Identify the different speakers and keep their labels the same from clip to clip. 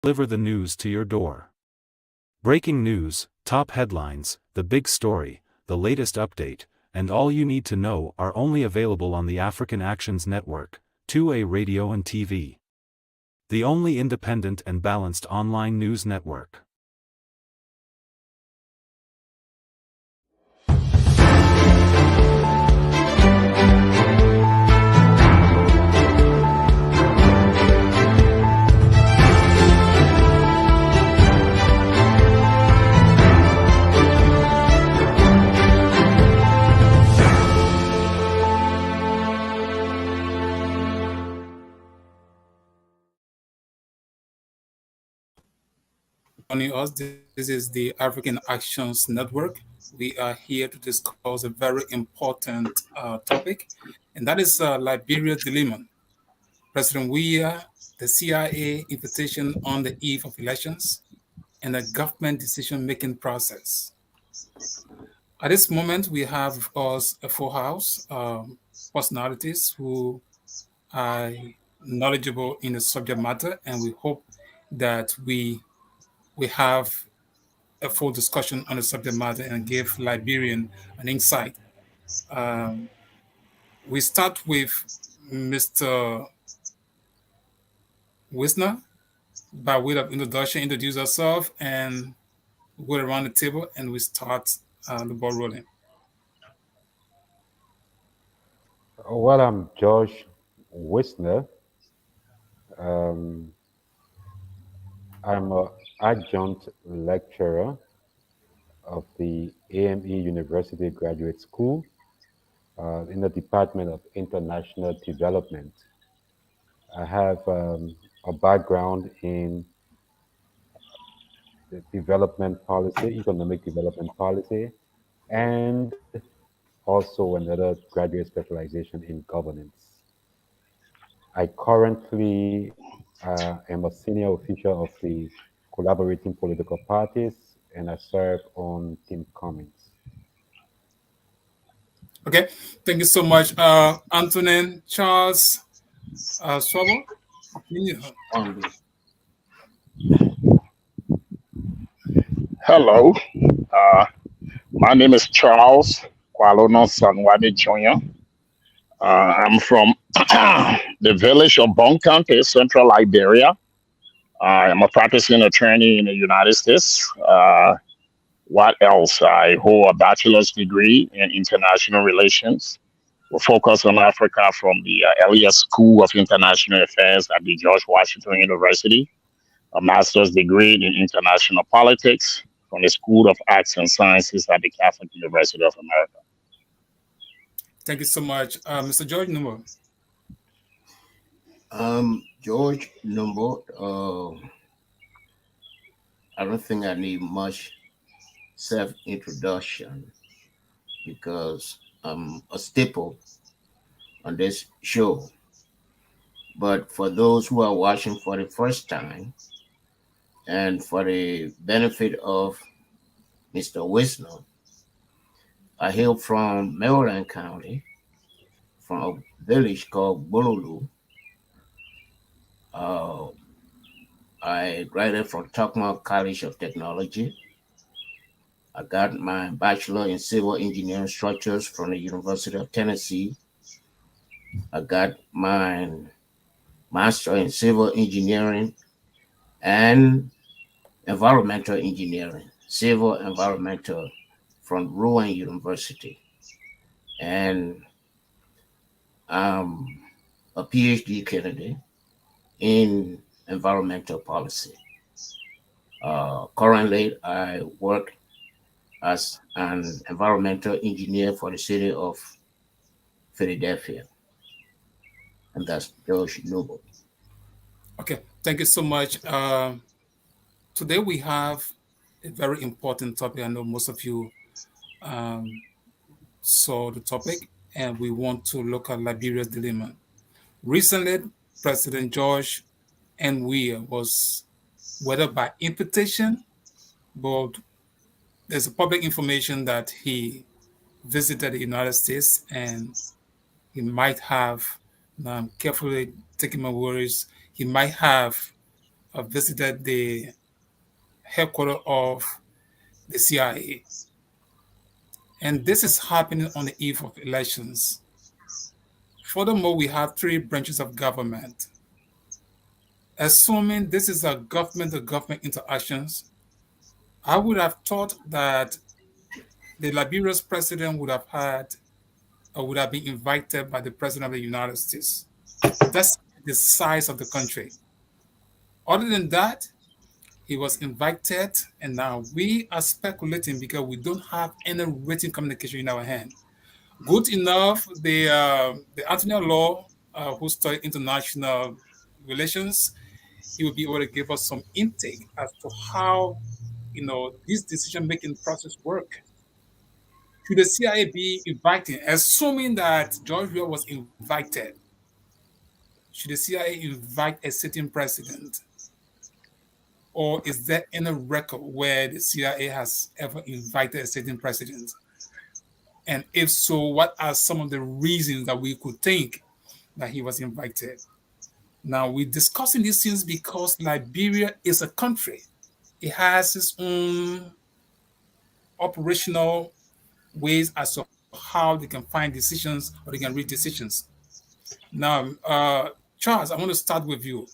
Speaker 1: deliver the news to your door. Breaking news, top headlines, the big story, the latest update, and all you need to know are only available on the African Actions Network, 2A Radio and TV. The only independent and balanced online news network.
Speaker 2: Joining us. This is the African Actions Network. We are here to discuss a very important topic, and that is Liberia's dilemma. President Weah, the CIA invitation on the eve of elections, and the government decision-making process. At this moment, we have, of course, a full house, personalities who are knowledgeable in the subject matter, and we hope that we have a full discussion on the subject matter and give Liberian an insight. Um, we start with Mr. Wisner. By way of introduction, introduce yourself and go around the table and we start the ball rolling.
Speaker 3: Well, I'm Josh Wisner. Um, I'm an adjunct lecturer of the AME University Graduate School in the Department of International Development. I have a background in the development policy, economic development policy, and also another graduate specialization in governance. I currently am a senior official of the collaborating political parties, and I serve on Team Cummings.
Speaker 2: Okay, thank you so much, Antonin Charles Swabo.
Speaker 4: Hello, uh, my name is Charles Kwalono Sanwade Jr. I'm from the village of Bon County, Central Liberia. I'm a practicing attorney in the United States. What else? I hold a bachelor's degree in international relations. We focus on Africa from the Elias School of International Affairs at the George Washington University, a master's degree in international politics from the School of Arts and Sciences at the Catholic University of America.
Speaker 2: Thank you so much, Mr. George Numbo.
Speaker 5: George Numbo. I don't think I need much self-introduction because I'm a staple on this show. But for those who are watching for the first time, and for the benefit of Mr. Wisner, I hail from Maryland County, from a village called Bululu. Uh, I graduated from Tuckmore College of Technology. I got my bachelor in civil engineering structures from the University of Tennessee. I got my master in civil engineering and environmental engineering, civil environmental from Rowan University. And I'm a PhD candidate in environmental policy. Currently, I work as an environmental engineer for the city of Philadelphia. And that's George Noble.
Speaker 2: Okay, thank you so much. Today we have a very important topic. I know most of you um, saw the topic, and we want to look at Liberia's dilemma. Recently, President George N. Weah was, whether by invitation, but there's a public information that he visited the United States and he might have, now I'm carefully taking my words, he might have visited the headquarters of the CIA. And this is happening on the eve of elections. Furthermore, we have three branches of government. Assuming this is a government-to-government interactions, I would have thought that the Liberia's president would have had or would have been invited by the president of the United States. That's the size of the country. Other than that, he was invited, and now we are speculating because we don't have any written communication in our hand. Good enough, the Antonio Law, who studied international relations, he will be able to give us some intake as to how this decision-making process work. Should the CIA be inviting, assuming that George Weah was invited? Should the CIA invite a sitting president? Or is there any record where the CIA has ever invited a sitting president? And if so, what are some of the reasons that we could think that he was invited? Now, we're discussing these things because Liberia is a country. It has its own operational ways as to how they can find decisions or they can reach decisions. Now, Charles, I want to start with you.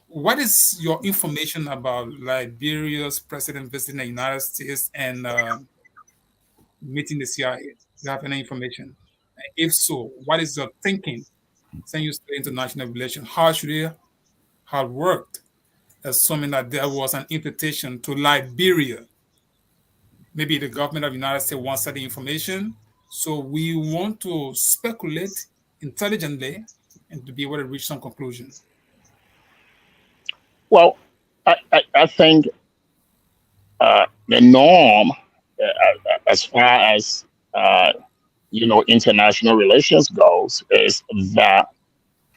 Speaker 2: What is your information about Liberia's president visiting the United States and meeting the CIA? Do you have any information? If so, what is your thinking? Saying you study international relations, how should it have worked? Assuming that there was an invitation to Liberia. Maybe the government of the United States wants certain information. So we want to speculate intelligently and to be able to reach some conclusion.
Speaker 4: Well, I think the norm, as far as international relations goes, is that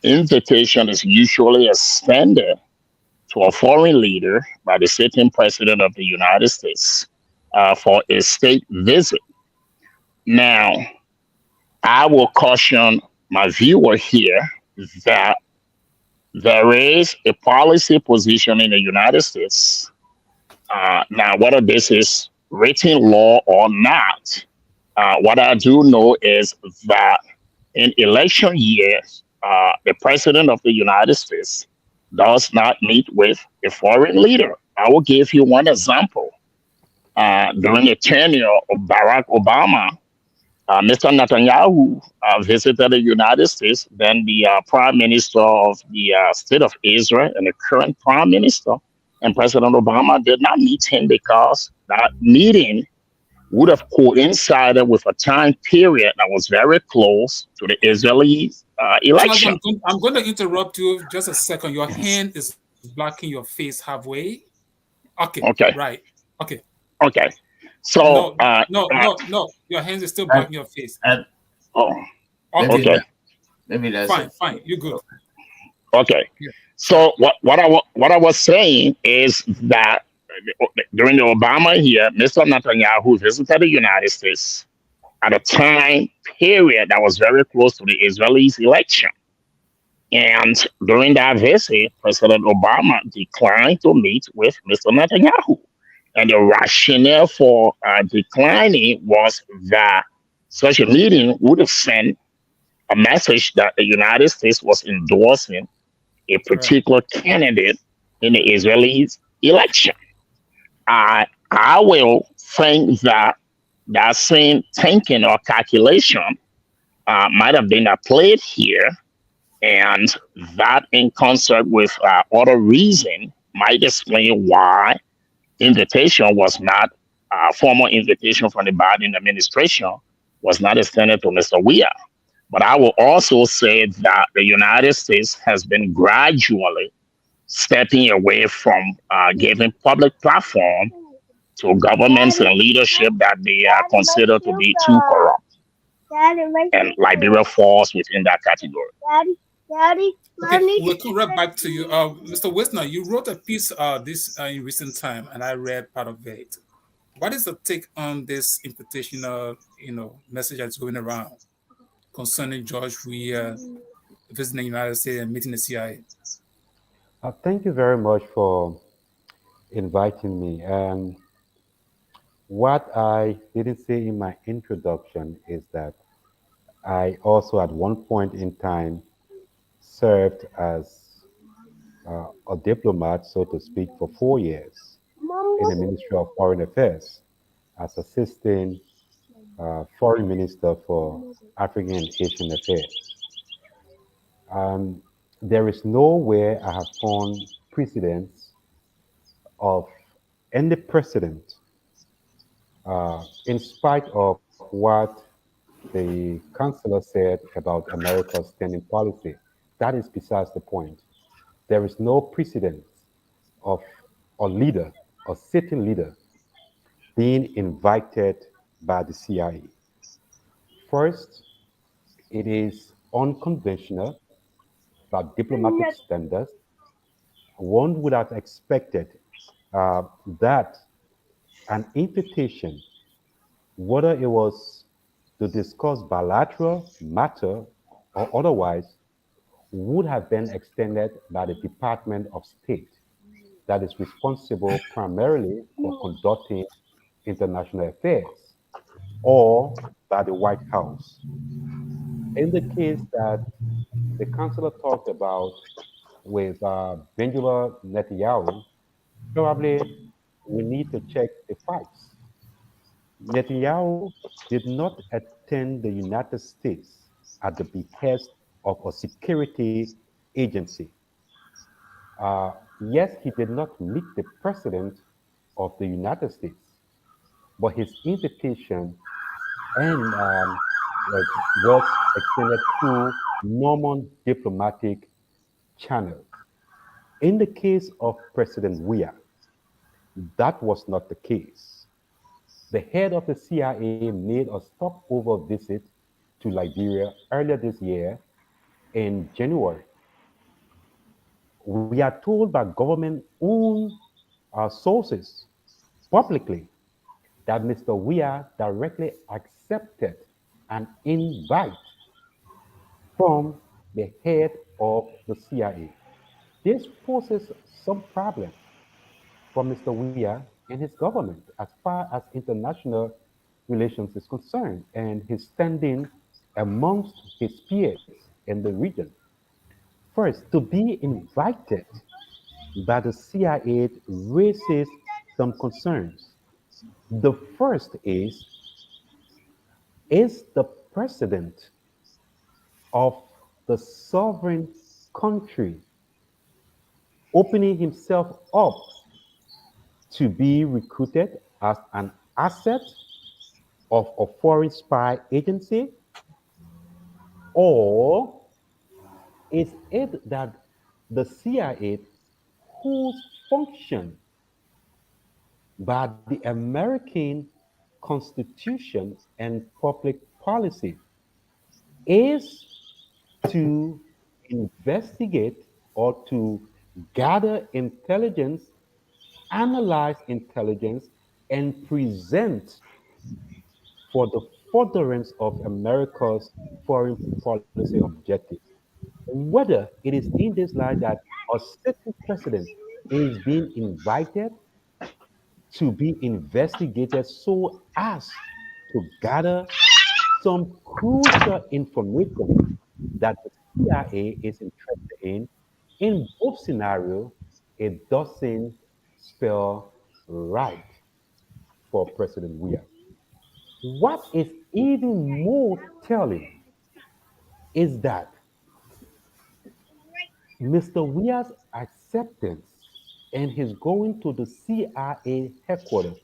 Speaker 4: invitation is usually extended to a foreign leader by the sitting president of the United States for a state visit. Now, I will caution my viewer here that there is a policy position in the United States. Now, whether this is written law or not, what I do know is that in election years, the president of the United States does not meet with a foreign leader. I will give you one example. During the tenure of Barack Obama, Mr. Netanyahu visited the United States, then the prime minister of the state of Israel and the current prime minister, and President Obama did not meet him because that meeting would have coincided with a time period that was very close to the Israeli election.
Speaker 2: Charles, I'm going to interrupt you just a second. Your hand is blocking your face halfway. Okay. Right. Okay.
Speaker 4: Okay. So
Speaker 2: no. Your hands is still blocking your face.
Speaker 4: Okay.
Speaker 5: Maybe that's
Speaker 2: fine. You're good.
Speaker 4: Okay. Yeah. So what I was saying is that during the Obama year, Mr. Netanyahu visited the United States at a time period that was very close to the Israelis' election. And during that visit, President Obama declined to meet with Mr. Netanyahu. And the rationale for declining was that such a meeting would have sent a message that the United States was endorsing a particular candidate in the Israeli election. I will think that that same thinking or calculation might have been applied here, and that in concert with other reason might explain why invitation was not formal invitation from the Biden administration was not extended to Mr. Weah. But I will also say that the United States has been gradually stepping away from giving public platform to governments and leadership that they consider to be too corrupt. And Liberia falls within that category.
Speaker 2: Okay, we'll come right back to you. Mr. Wisner, you wrote a piece this in recent time, and I read part of it. What is the take on this invitational, message that's going around concerning George Weah visiting the United States and meeting the CIA?
Speaker 3: Thank you very much for inviting me. And what I didn't say in my introduction is that I also, at one point in time, served as a diplomat, so to speak, for 4 years in the Ministry of Foreign Affairs as assisting foreign minister for African and Asian affairs. Um, there is nowhere I have found precedents of any president, in spite of what the chancellor said about America's standing policy. That is besides the point. There is no precedent of a leader, a sitting leader, being invited by the CIA. First, it is unconventional by diplomatic standards. One would have expected that an invitation, whether it was to discuss bilateral matter or otherwise, would have been extended by the Department of State that is responsible primarily for conducting international affairs, or by the White House. In the case that the counselor talked about with Benjamin Netanyahu, probably we need to check the facts. Netanyahu did not attend the United States at the behest of a security agency. Yes, he did not meet the president of the United States, but his invitation and was extended through normal diplomatic channels. In the case of President Weah, that was not the case. The head of the CIA made a stopover visit to Liberia earlier this year in January. We are told by government owned sources publicly that Mr. Weah directly accepted an invite from the head of the CIA. This poses some problem for Mr. Weah and his government as far as international relations is concerned and his standing amongst his peers in the region. First, to be invited by the CIA raises some concerns. The first is the president of the sovereign country opening himself up to be recruited as an asset of a foreign spy agency? Or is it that the CIA, whose function by the American Constitution and public policy is to investigate or to gather intelligence, analyze intelligence, and present for the furtherance of America's foreign policy objectives? Whether it is in this light that a certain president is being invited to be investigated so as to gather some crucial information that the CIA is interested in both scenarios, it doesn't spell right for President Weah. What is even more telling is that Mr. Weah's acceptance and his going to the CIA headquarters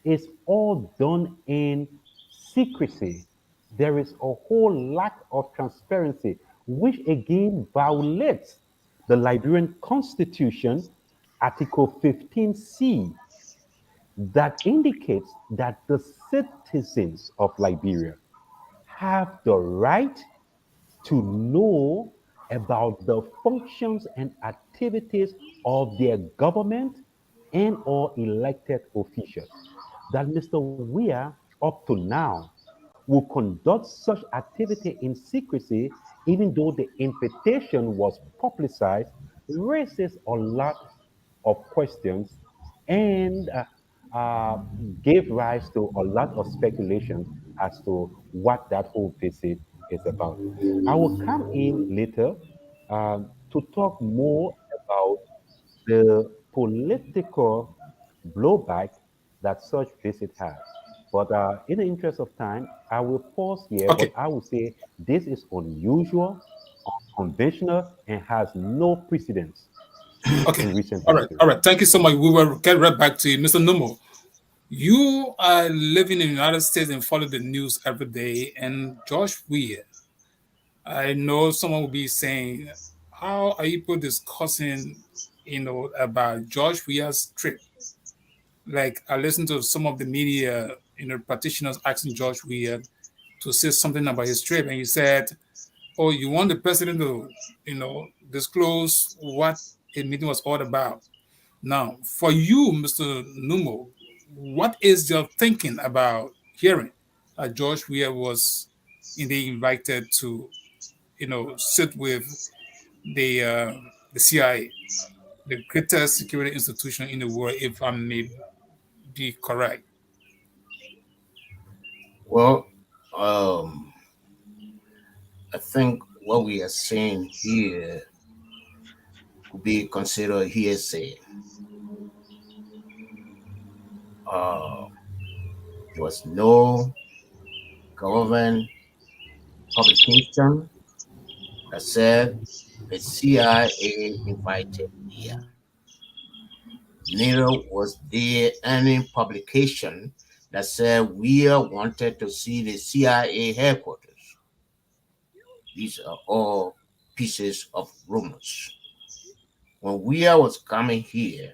Speaker 3: is all done in secrecy. There is a whole lack of transparency, which again violates the Liberian Constitution, Article 15C, that indicates that the citizens of Liberia have the right to know about the functions and activities of their government and or elected officials. That Mr. Weah, up to now, will conduct such activity in secrecy, even though the invitation was publicized raises a lot of questions and gave rise to a lot of speculations as to what that whole visit is about. I will come in later to talk more about the political blowback that such visit has. But in the interest of time, I will pause here, but
Speaker 2: Okay,
Speaker 3: I will say this is unusual, unconventional, and has no precedence
Speaker 2: okay.
Speaker 3: in recent
Speaker 2: All right,
Speaker 3: history.
Speaker 2: all right. Thank you so much. We will get right back to you, Mr. Numo. You are living in the United States and follow the news every day. And Josh Weah, I know someone will be saying, how are you people discussing, about Josh Weah's trip? Like I listened to some of the media, practitioners asking Josh Weah to say something about his trip, and he said, "Oh, you want the president to, disclose what a meeting was all about." Now, for you, Mr. Numo, what is your thinking about hearing George Weah was indeed invited to, sit with the CIA, the greatest security institution in the world, if I may be correct?
Speaker 5: Well, um, I think what we are saying here could be considered hearsay. Uh, there was no government publication that said the CIA invited Weah. Neither was there any publication that said Weah wanted to see the CIA headquarters. These are all pieces of rumors. When Weah was coming here,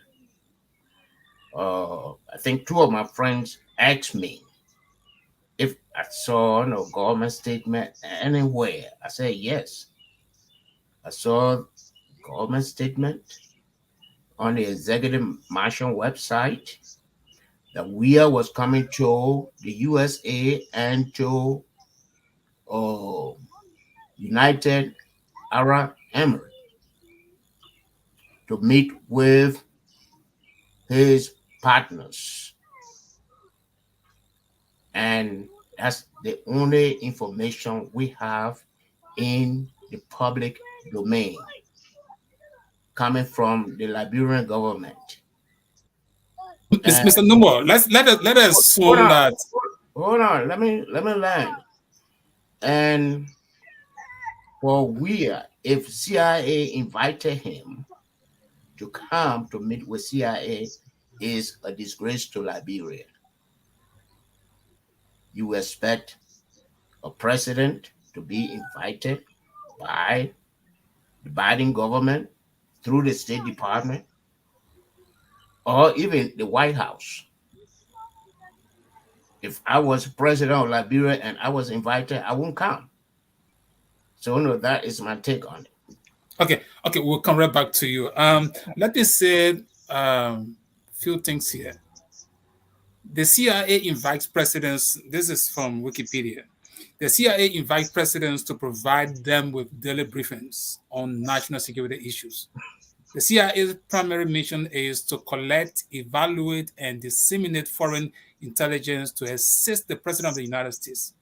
Speaker 5: I think two of my friends asked me if I saw no government statement anywhere. I said yes. I saw government statement on the executive mansion website that Weah was coming to the USA and to uh, United Arab Emirates to meet with his partners. And that's the only information we have in the public domain coming from the Liberian government. And
Speaker 2: Mr. Numo, let us
Speaker 5: hold
Speaker 2: assume
Speaker 5: on,
Speaker 2: that.
Speaker 5: hold on, let me land. And for Weir, if CIA invited him to come to meet with CIA, is a disgrace to Liberia. You expect a president to be invited by the Biden government through the State Department or even the White House. If I was president of Liberia and I was invited, I won't come. So no, that is my take on it.
Speaker 2: Okay, we'll come right back to you. Let me say few things here. The CIA invites presidents. This is from Wikipedia. The CIA invites presidents to provide them with daily briefings on national security issues. The CIA's primary mission is to collect, evaluate, and disseminate foreign intelligence to assist the President of the United States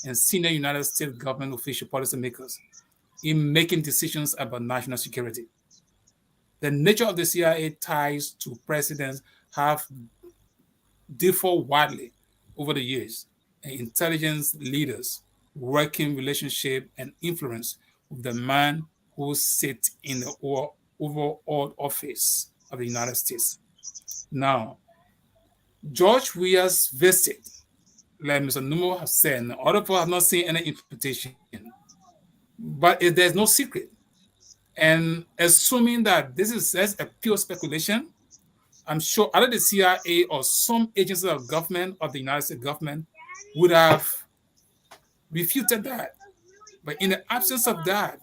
Speaker 2: and senior United States government official policymakers in making decisions about national security. The nature of the CIA ties to presidents have differed widely over the years, and intelligence leaders working relationship and influence with the man who sits in the overall office of the United States. Now, George Weah's visit, like Mr. Numo has said, other people have not seen any invitation, but there's no secret. And assuming that this is just a pure speculation, I'm sure either the CIA or some agency of government of the United States government would have refuted that. But in the absence of that,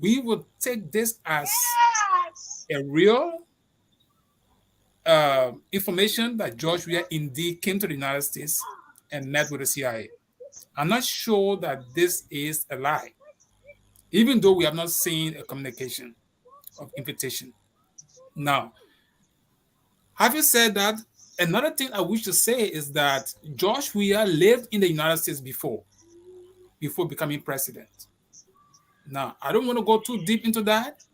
Speaker 2: we would take this as a real information that George Weah indeed came to the United States and met with the CIA. I'm not sure that this is a lie, even though we have not seen a communication. of invitation. Now, having said that, another thing I wish to say is that George Weah lived in the United States before becoming president. Now, I don't want to go too deep into that,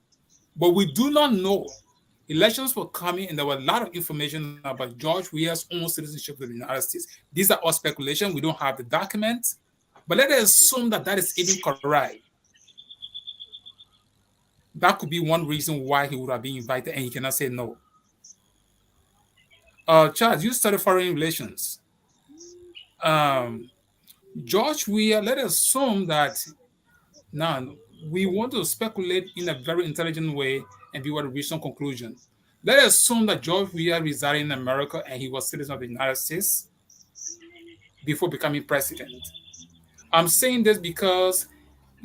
Speaker 2: but we do not know. Elections were coming, and there were a lot of information about George Weah's own citizenship of the United States. These are all speculation. We don't have the documents, but let us assume that that is even correct. That could be one reason why he would have been invited, and he cannot say no. Charles, you studied foreign relations. Um, George Weah, let us assume that now we want to speculate in a very intelligent way and be able to reach some conclusion. Let us assume that George Weah resided in America and he was citizen of the United States before becoming president. I'm saying this because,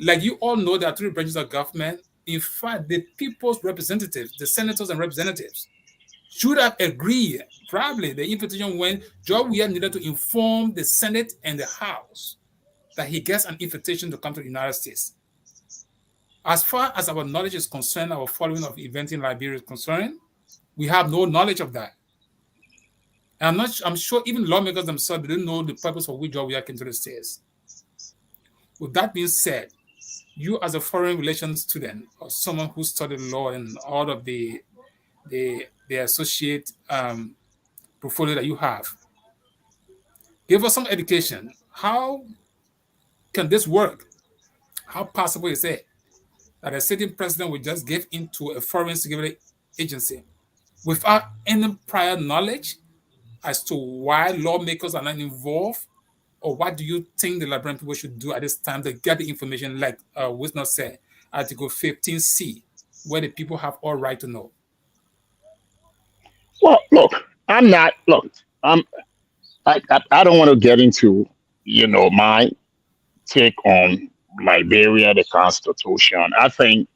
Speaker 2: like you all know, there are three branches of government. In fact, the people's representatives, the senators and representatives, should have agreed. Probably the invitation when George Weah needed to inform the Senate and the House that he gets an invitation to come to the United States. As far as our knowledge is concerned, our following of events in Liberia is concerned, we have no knowledge of that. And I'm sure even lawmakers themselves didn't know the purpose for which George Weah came to the States. With that being said, you as a foreign relations student or someone who studied law and all of the associate portfolio that you have, give us some education. How can this work? How possible is it that a sitting president would just give into a foreign security agency without any prior knowledge as to why lawmakers are not involved? Or what do you think the Liberian people should do at this time to get the information, like Wisner said, Article 15C, where the people have all right to know?
Speaker 4: Well, look, I don't want to get into, my take on Liberia, the Constitution. I think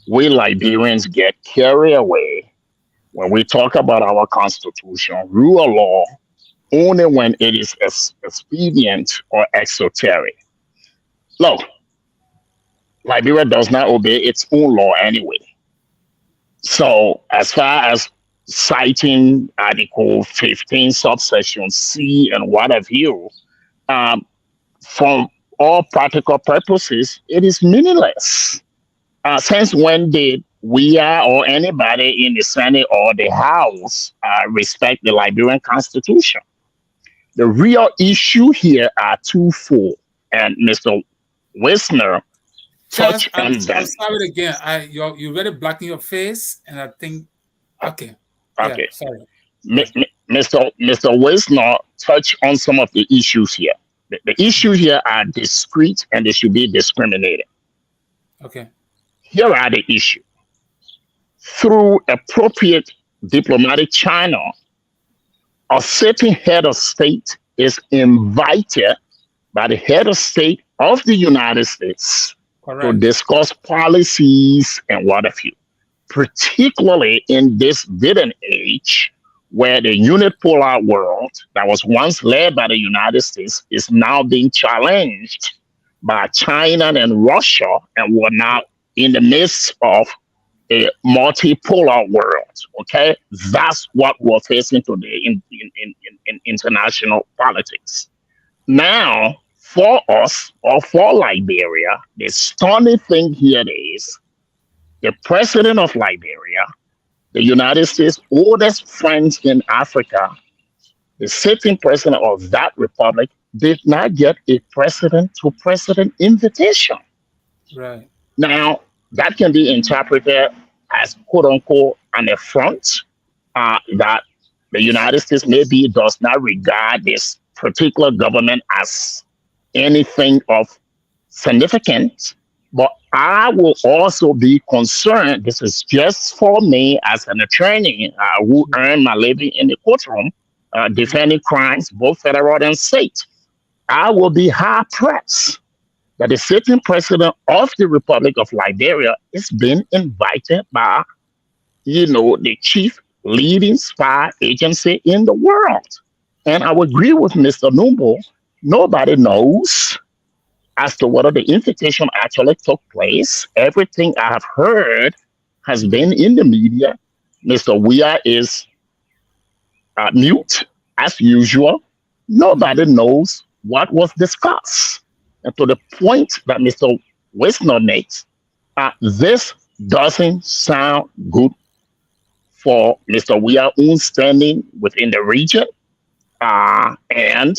Speaker 4: we Liberians get carried away when we talk about our Constitution, rule of law, only when it is expedient or exoteric. Look, Liberia does not obey its own law anyway. So, as far as citing Article 15, subsection C, and what have you, from all practical purposes, it is meaningless. Since when did we or anybody in the Senate or the House respect the Liberian Constitution? The real issue here are twofold, and Mr. Wisner
Speaker 2: Charles,
Speaker 4: touched on them.
Speaker 2: I'm sorry again. You're very black in your face, and I think, okay.
Speaker 4: Okay.
Speaker 2: Yeah, sorry.
Speaker 4: Mr. Wisner touched on some of the issues here. The issues here are discrete and they should be discriminated.
Speaker 2: Okay.
Speaker 4: Here are the issues. Through appropriate diplomatic channel, a certain head of state is invited by the head of state of the United States to discuss policies and what have you, particularly in this day and age where the unipolar world that was once led by the United States is now being challenged by China and Russia, and we're now in the midst of a multipolar world. Okay, that's what we're facing today in international politics. Now, for us or for Liberia, the stunning thing here is the president of Liberia, the United States' oldest friends in Africa, the sitting president of that republic, did not get a president-to-president invitation.
Speaker 2: Right.
Speaker 4: Now, that can be interpreted as quote unquote an affront that the United States maybe does not regard this particular government as anything of significance. But I will also be concerned. This is just for me as an attorney who earned my living in the courtroom defending crimes, both federal and state. I will be hard pressed that the sitting president of the Republic of Liberia is being invited by, the chief leading spy agency in the world. And I would agree with Mr. Numbo. Nobody knows as to whether the invitation actually took place. Everything I have heard has been in the media. Mr. Weah is mute as usual. Nobody knows what was discussed. And to the point that Mr. Wisner makes, this doesn't sound good for Mr. Weah's own standing within the region and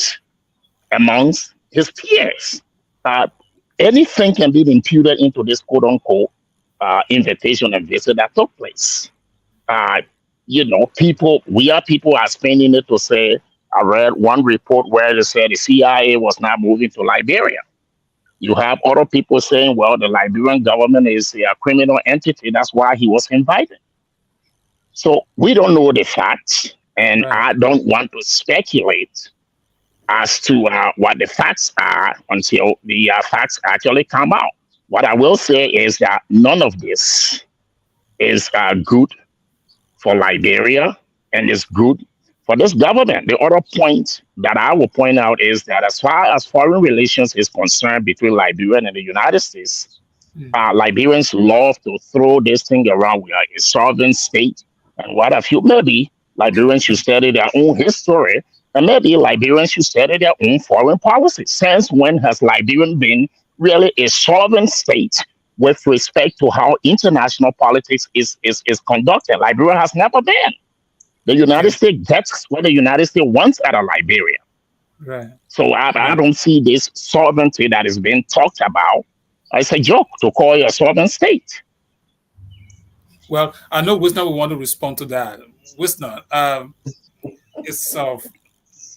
Speaker 4: amongst his peers. Uh, Anything can be imputed into this quote unquote invitation and visit that took place. Uh, people are spending it to say, I read one report where they said the CIA was not moving to Liberia. You have other people saying, well, the Liberian government is a criminal entity. That's why he was invited. So we don't know the facts, and
Speaker 2: Right.
Speaker 4: I don't want to speculate as to what the facts are until the facts actually come out. What I will say is that none of this is good for Liberia and is good for this government. The other point that I will point out is that as far as foreign relations is concerned between Liberia and the United States, Liberians love to throw this thing around. We are a sovereign state, and what have you? Maybe Liberians should study their own history, and maybe Liberians should study their own foreign policy. Since when has Liberia been really a sovereign state with respect to how international politics is conducted? Liberia has never been. The United
Speaker 2: Okay.
Speaker 4: States gets what the United States wants out of Liberia.
Speaker 2: Right.
Speaker 4: So I
Speaker 2: Right.
Speaker 4: don't see this sovereignty that is being talked about as a joke to call it a sovereign state.
Speaker 2: Well, I know Wisner will want to respond to that. Wisner, it's of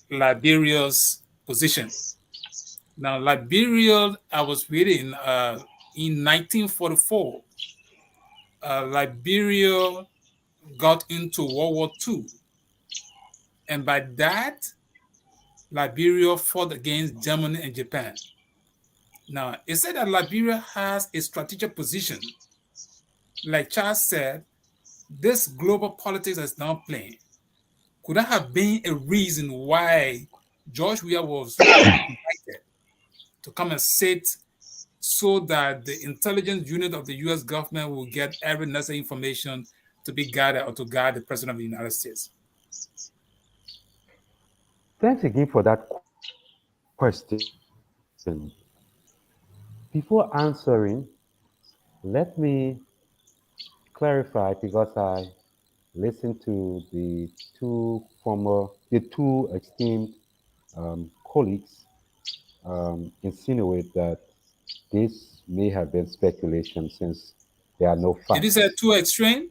Speaker 2: Liberia's position. Now, Liberia, I was reading in 1944, Liberia got into World War II. And by that, Liberia fought against Germany and Japan. Now, it said that Liberia has a strategic position. Like Charles said, this global politics is now playing. Could that have been a reason why George Weah was invited to come and sit so that the intelligence unit of the US government will get every necessary information to be guided or to guide the President of the United States?
Speaker 3: Thanks again for that question. Before answering, let me clarify because I listened to the two esteemed colleagues insinuate that this may have been speculation since there are no
Speaker 2: Did you say
Speaker 3: facts.
Speaker 2: too extreme?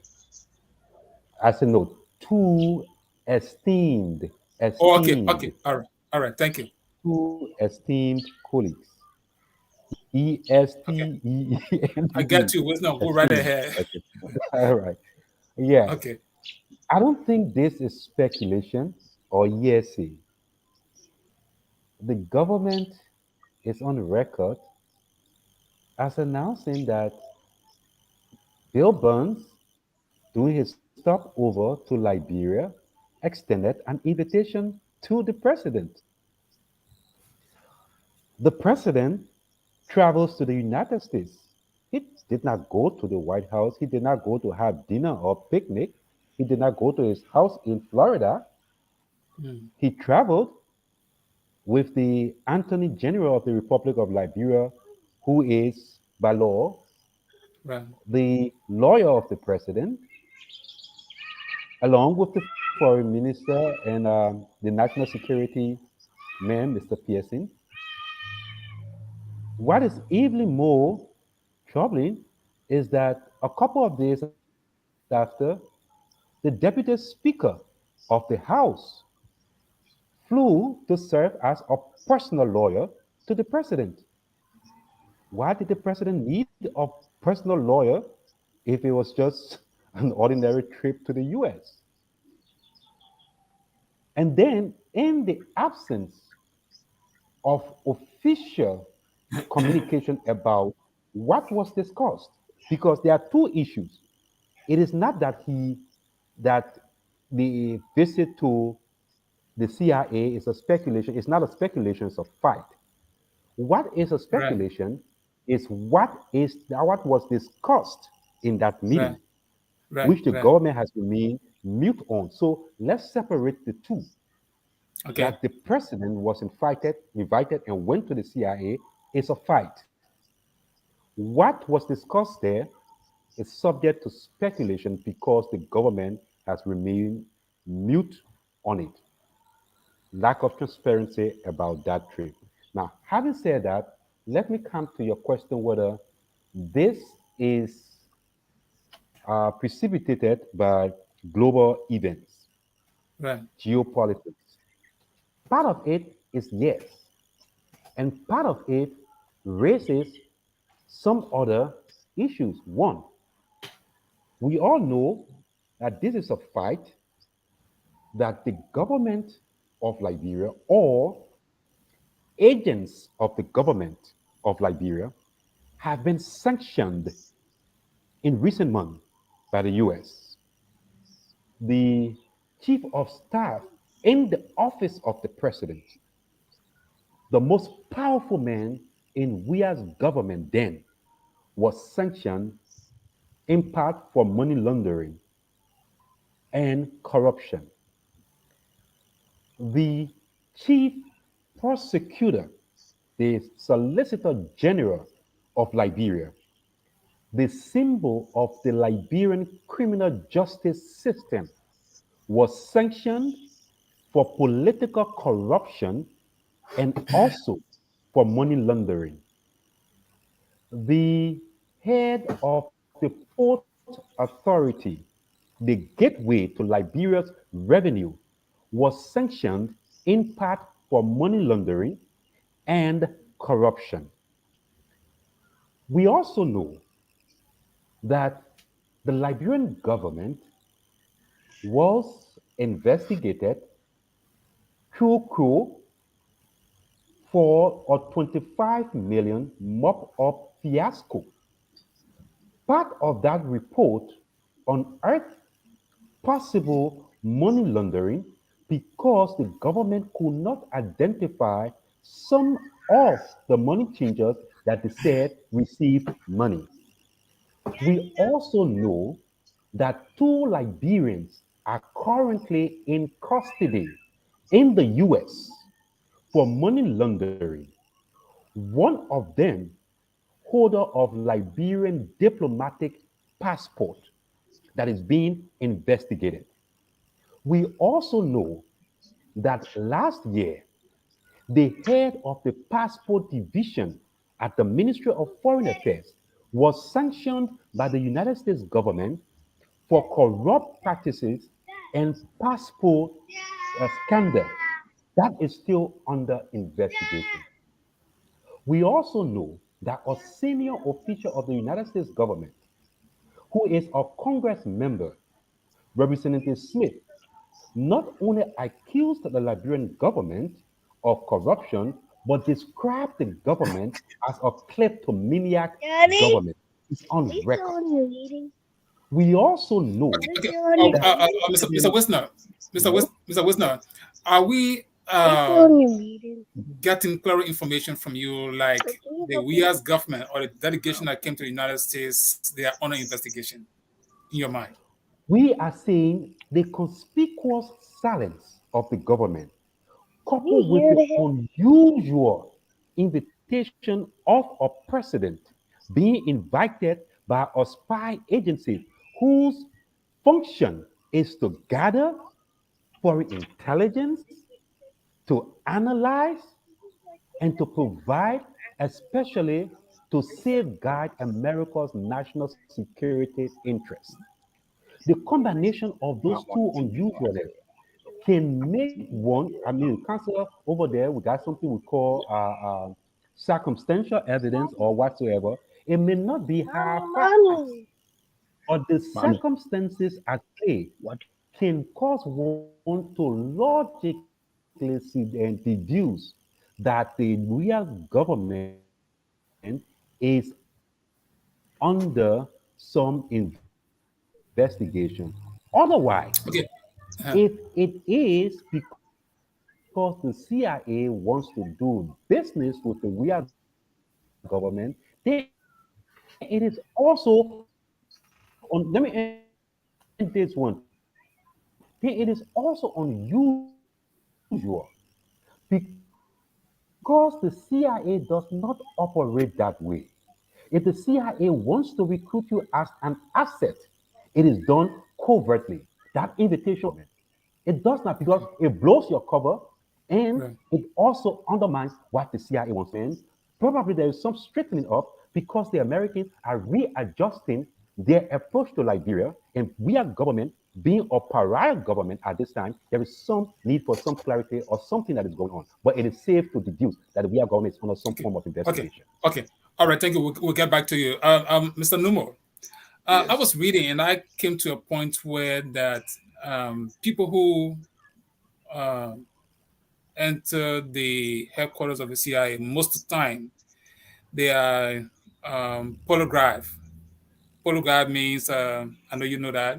Speaker 3: I said no, two esteemed,
Speaker 2: Oh, okay,
Speaker 3: esteemed,
Speaker 2: all right, thank you.
Speaker 3: two esteemed colleagues. E S
Speaker 2: Okay,
Speaker 3: T E E N
Speaker 2: I
Speaker 3: D
Speaker 2: got
Speaker 3: E.
Speaker 2: you. Let's not go right
Speaker 3: Esteemed.
Speaker 2: ahead.
Speaker 3: Okay. All right. Yeah.
Speaker 2: Okay,
Speaker 3: I don't think this is speculation or hearsay. The government is on record as announcing that Bill Burns, during his stopover to Liberia, extended an invitation to the president. The president travels to the United States. He did not go to the White House. He did not go to have dinner or picnic. He did not go to his house in Florida. He traveled with the Attorney General of the Republic of Liberia, who is, by law,
Speaker 2: right,
Speaker 3: the lawyer of the president, along with the foreign minister and the national security man, Mr. Pearson. What is even more troubling is that a couple of days after, the deputy speaker of the House flew to serve as a personal lawyer to the president. Why did the president need a personal lawyer if it was just an ordinary trip to the US? And then, in the absence of official communication about what was discussed, because there are two issues. It is not that the visit to the CIA is a speculation. It's not a speculation, it's a fact. What is a
Speaker 2: right,
Speaker 3: speculation is what was discussed in that
Speaker 2: right,
Speaker 3: meeting.
Speaker 2: Right,
Speaker 3: which the
Speaker 2: right.
Speaker 3: government has remained mute on. So let's separate the two.
Speaker 2: Okay,
Speaker 3: That the president was invited and went to the CIA is a fight. What was discussed there is subject to speculation because the government has remained mute on it. Lack of transparency about that trip. Now, having said that, let me come to your question whether this is precipitated by global events,
Speaker 2: right,
Speaker 3: geopolitics. Part of it is yes, and part of it raises some other issues. One, we all know that this is a fight that the government of Liberia or agents of the government of Liberia have been sanctioned in recent months by the US. The chief of staff in the office of the president, the most powerful man in Weah's government then, was sanctioned in part for money laundering and corruption. The chief prosecutor, the Solicitor General of Liberia, the symbol of the Liberian criminal justice system, was sanctioned for political corruption and also for money laundering. The head of the Port Authority, the gateway to Liberia's revenue, was sanctioned in part for money laundering and corruption. We also know that the Liberian government was investigated through coup for a 25 million mop up fiasco. Part of that report unearthed possible money laundering because the government could not identify some of the money changers that they said received money. We also know that two Liberians are currently in custody in the US for money laundering. One of them, holder of Liberian diplomatic passport, that is being investigated. We also know that last year, the head of the passport division at the Ministry of Foreign Affairs was sanctioned by the United States government for corrupt practices and passport scandal. That is still under investigation. We also know that a senior official of the United States government, who is a Congress member, Representative Smith, not only accused the Liberian government of corruption, but described the government as a kleptomaniac government. It's on record. We also know
Speaker 2: okay.
Speaker 3: that
Speaker 2: Mr.
Speaker 3: President,
Speaker 2: Wisner,
Speaker 3: yes,
Speaker 2: Mr. Wisner, are we getting clear information from you, like the U.S. government or the delegation that came to the United States, they are under investigation in your mind?
Speaker 3: we are seeing the conspicuous silence of the government, coupled with the unusual invitation of a president being invited by a spy agency whose function is to gather foreign intelligence, to analyze, and to provide, especially to safeguard America's national security interests. The combination of those two unusualness can make one, I mean, consider over there, we got something we call circumstantial evidence or whatsoever. It may not be hard facts, but the circumstances at play can cause one to logically deduce that the real government is under some investigation. Otherwise, if
Speaker 2: Okay.
Speaker 3: it is because the CIA wants to do business with the real government, then it is also let me end this. It is also on. Let me end this. And this one thing, it is also unusual because the CIA does not operate that way. If the CIA wants to recruit you as an asset, it is done covertly. That invitation will not go to the government. It does not because it blows your cover and it
Speaker 2: Right.
Speaker 3: also undermines what the CIA wants to do. And probably there is some straightening up because the Americans are readjusting their approach to Liberia, and we are government being a pariah government at this time, there is some need for some clarity or something that is going on. But it is safe to deduce that we are government is under some
Speaker 2: Okay.
Speaker 3: form of
Speaker 2: Okay.
Speaker 3: investigation.
Speaker 2: Okay. All right. Thank you. We'll get back to you. Mr. Numo, I
Speaker 5: Yes.
Speaker 2: was reading and I came to a point where that people who uh, enter the headquarters of the CIA most of the time they are polygraph. Polygraph means I know you know that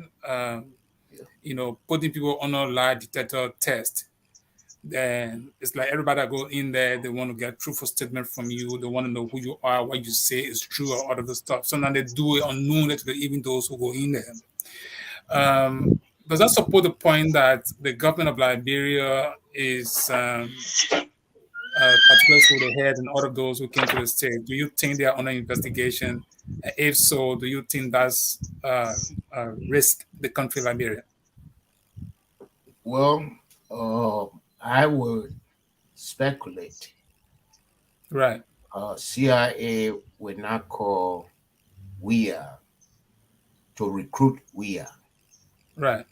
Speaker 5: Yeah.
Speaker 2: putting people on a lie detector test. Then it's like everybody that go in there, they want to get truthful statement from you. They want to know who you are, what you say is true, or all of the stuff. Sometimes they do it unknowingly to even those who go in there. Um, does that support the point that the government of Liberia is particularly for the head and all of those who came to the state? Do you think they are under investigation? And if so, do you think that's risk the country Liberia?
Speaker 5: Well, I would speculate.
Speaker 2: Right,
Speaker 5: CIA would not call Weah to recruit Weah.
Speaker 2: right,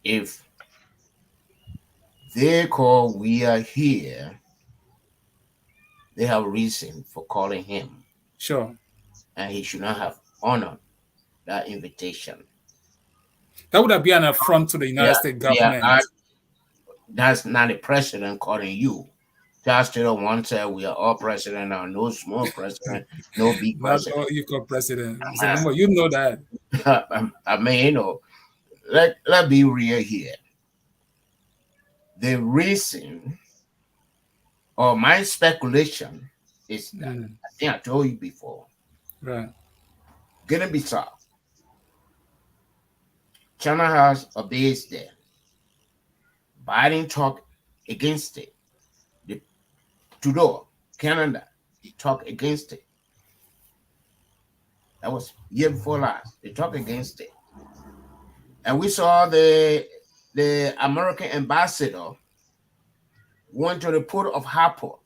Speaker 5: If they call Weah here, they have a reason for calling him,
Speaker 2: sure.
Speaker 5: and he should not have honored that invitation.
Speaker 2: That would have been an affront to the
Speaker 5: Yeah,
Speaker 2: United States
Speaker 5: yeah,
Speaker 2: government.
Speaker 5: that's not a president calling you. Charles Taylor once said, "We are all president now, no small president, no big
Speaker 2: Not
Speaker 5: president."
Speaker 2: all equal president. Mr. Lumba, you know that.
Speaker 5: I mean, let be real here. The reason, or my speculation, is that I think I told you before.
Speaker 2: Right,
Speaker 5: Guinea-Bissau, China has a base there. Biden talked against it. The Trudeau, Canada, they talked against it. That was year before last. They talked against it. And we saw the American ambassador went to the port of Harport.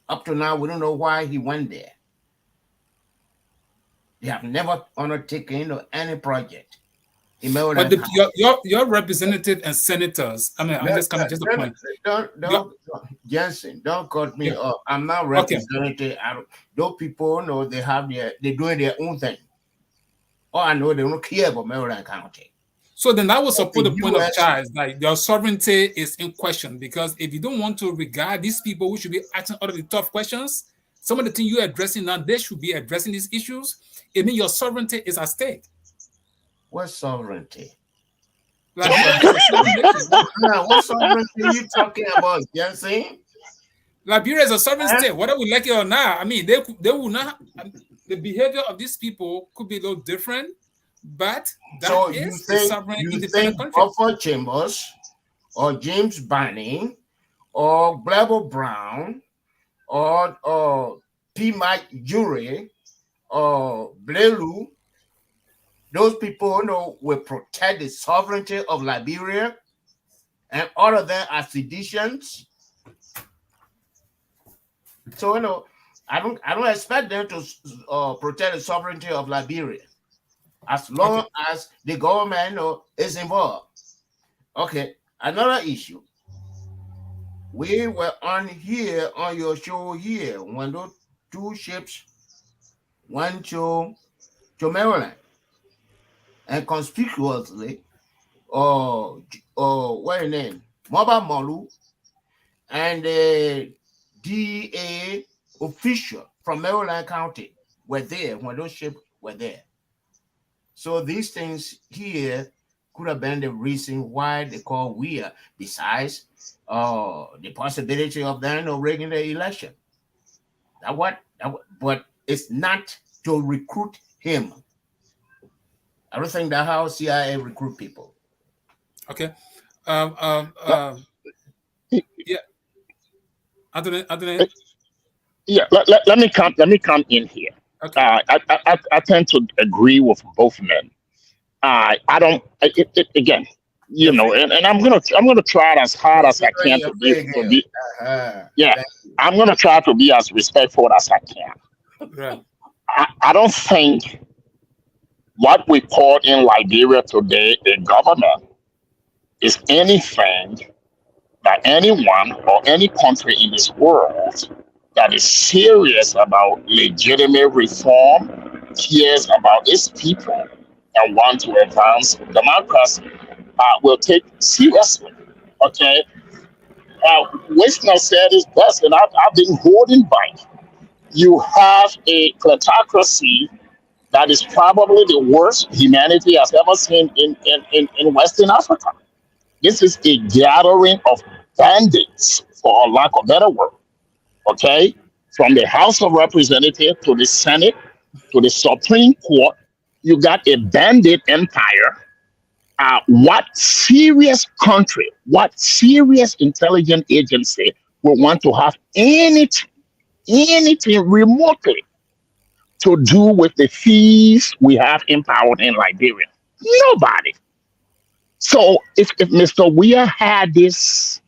Speaker 5: Up to now, we don't know why he went there. They have never undertaken any project in
Speaker 2: but
Speaker 5: Maryland.
Speaker 2: your representative and senators. I mean, I just kind of just a point.
Speaker 5: Don't, Jensen, don't cut me
Speaker 2: Yeah.
Speaker 5: off. I'm not
Speaker 2: Okay.
Speaker 5: representative. Those people know they're doing their own thing. All I know, they don't care about Maryland County.
Speaker 2: So then that would support the
Speaker 5: The
Speaker 2: point of
Speaker 5: US
Speaker 2: Charles, like your sovereignty is in question because if you don't want to regard these people who should be asking all of the tough questions, some of the things you're addressing now, they should be addressing these issues. It means your sovereignty is at stake.
Speaker 5: What sovereignty?
Speaker 2: Liberia is a sovereign nation.
Speaker 5: What sovereignty are you talking about, Jensen?
Speaker 2: Liberia is a sovereign state, whether we like it or not. I mean, they will not. The behavior of these people could be a little different, but that
Speaker 5: So
Speaker 2: is a sovereign,
Speaker 5: you
Speaker 2: independent
Speaker 5: think
Speaker 2: country.
Speaker 5: Buffer Chambers or James Banning or Blabber Brown or P. Mike Jury or Blelu, those people will protect the sovereignty of Liberia, and all of them are seditions. So I don't expect them to protect the sovereignty of Liberia as long as the government is involved. Okay, another issue. We were on your show here when those two ships went to Maryland, and conspicuously, what your name, Mobile Malu, and the DA official from Maryland County were there when those ships were there. So these things here could have been the reason why they call Weah, besides the possibility of them rigging the election. But it's not to recruit him. I don't think that's how CIA recruit people.
Speaker 2: Okay.
Speaker 4: Let-
Speaker 2: Yeah, Anthony.
Speaker 4: eh, yeah, let me come in here.
Speaker 2: Okay.
Speaker 4: I tend to agree with both men. I don't. Again, you
Speaker 5: You're
Speaker 4: know,
Speaker 5: fair.
Speaker 4: and I'm gonna try it as hard as I can
Speaker 5: You're
Speaker 4: to
Speaker 5: fair game.
Speaker 4: be.
Speaker 5: Uh-huh.
Speaker 4: Yeah,
Speaker 5: Thank you.
Speaker 4: I'm gonna try to be as respectful as I can.
Speaker 2: Right.
Speaker 4: I don't think what we call in Liberia today a government is anything that anyone or any country in this world that is serious about legitimate reform, cares about its people, and want to advance democracy will take seriously. Okay? Wisner said it best, and I've been holding by. You have a kleptocracy that is probably the worst humanity has ever seen in Western Africa. This is a gathering of bandits, for a lack of better word. Okay? From the House of Representatives to the Senate to the Supreme Court, you got a bandit empire. What serious country, what serious intelligence agency would want to have anything remotely to do with the thieves we have empowered in Liberia? Nobody. So if Mr. Weah had this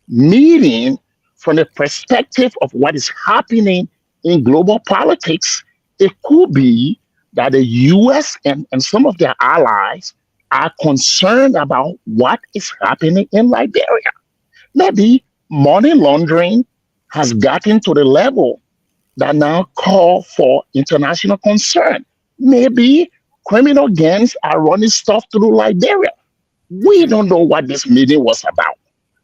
Speaker 4: meeting from the perspective of what is happening in global politics, it could be that the US and some of their allies are concerned about what is happening in Liberia. Maybe money laundering has gotten to the level that now call for international concern. Maybe criminal gangs are running stuff through Liberia. We
Speaker 2: Okay.
Speaker 4: don't know what this meeting was about.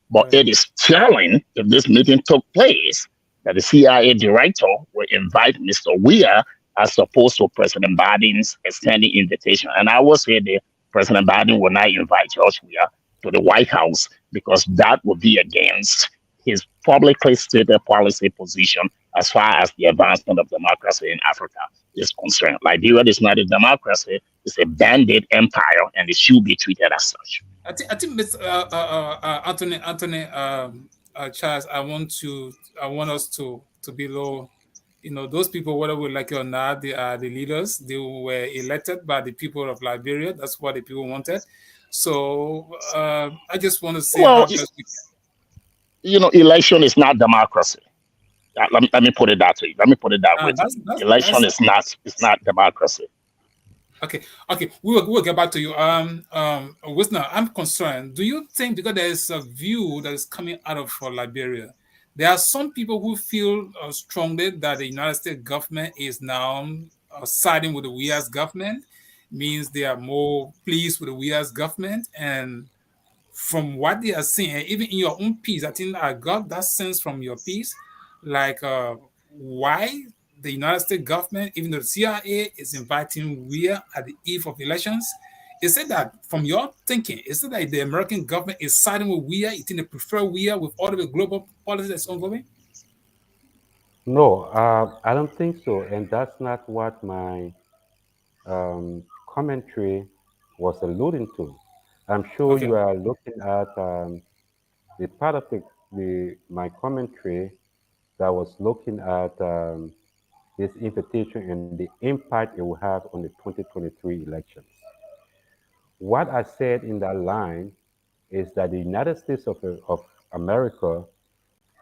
Speaker 4: But
Speaker 2: Right.
Speaker 4: it is telling, if this meeting took place, that the CIA director will invite Mr. Weah as opposed to President Biden's extending invitation. And I will say that President Biden will not invite George Weah to the White House because that would be against his publicly stated policy position as far as the advancement of democracy in Africa is concerned. Liberia is not a democracy, it's a bandit empire, and it should be treated as such.
Speaker 2: I think Mr. Anthony Charles, I want us to be low. Those people, whether we like it or not, they are the leaders. They were elected by the people of Liberia. That's what the people wanted. So I just want to say
Speaker 4: Well,
Speaker 2: how best we can.
Speaker 4: election is not democracy. Let me put it that way. Let me put it that way to
Speaker 2: That's
Speaker 4: you.
Speaker 2: that's
Speaker 4: Election
Speaker 2: that's
Speaker 4: is not democracy.
Speaker 2: Okay, okay, we will get back to you. Wisner, I'm concerned. Do you think because there is a view that is coming out of Liberia, there are some people who feel strongly that the United States government is now siding with the WEA's government, means they are more pleased with the WEA's government, and from what they are saying, even in your own piece, I think I got that sense from your piece, like why the United States government, even though the CIA is inviting Weah at the eve of elections, is it that from your thinking, is it that the American government is siding with Weah? You think they prefer Weah with all of the global policy that's ongoing?
Speaker 3: No, I don't think so. And that's not what my commentary was alluding to. I'm sure
Speaker 2: Okay,
Speaker 3: you are looking at the part of my commentary that was looking at this invitation and the impact it will have on the 2023 elections. What I said in that line is that the United States of America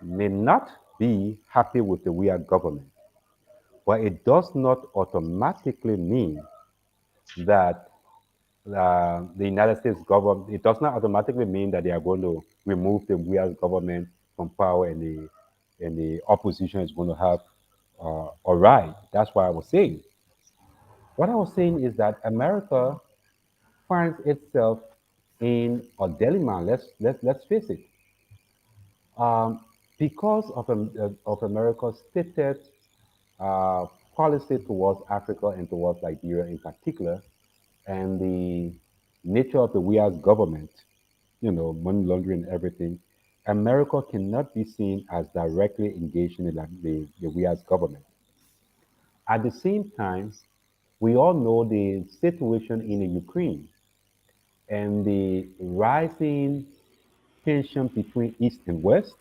Speaker 3: may not be happy with the we are government, but it does not automatically mean that the United States government, it does not automatically mean that they are going to remove the U.S. government from power and the opposition is going to have a right. That's what I was saying. What I was saying is that America finds itself in a dilemma. Let's face it. Um, because of America's stated uh, policy towards Africa and towards Liberia in particular, and the nature of the WEA's government, money laundering and everything, America cannot be seen as directly engaged in the WEA's government. At the same time, We all know the situation in the Ukraine and the rising tension between East and West,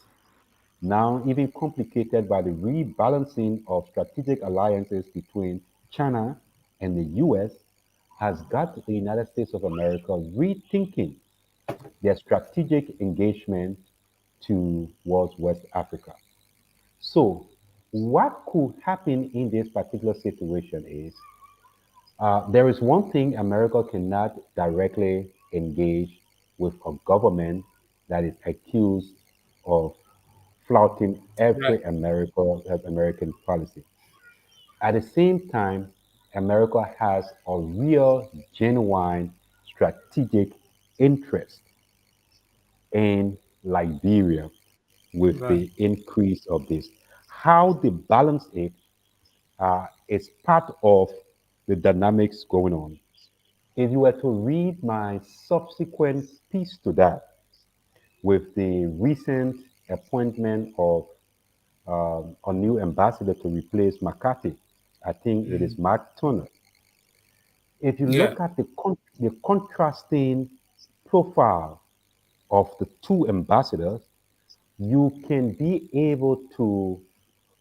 Speaker 3: now even complicated by the rebalancing of strategic alliances between China and the US, has got the United States of America rethinking their strategic engagement towards West Africa. So, what could happen in this particular situation is there is one thing America cannot directly engage with a government that is accused of flouting
Speaker 2: Right.
Speaker 3: every American policy. At the same time, America has a real, genuine strategic interest in Liberia with
Speaker 2: Right.
Speaker 3: the increase of this. How they balance it is part of the dynamics going on. If you were to read my subsequent piece to that, with the recent appointment of a new ambassador to replace McCarthy, I think it is
Speaker 2: Mm.
Speaker 3: Mark Turner. If you
Speaker 2: Yeah.
Speaker 3: look at the contrasting profile of the two ambassadors, you can be able to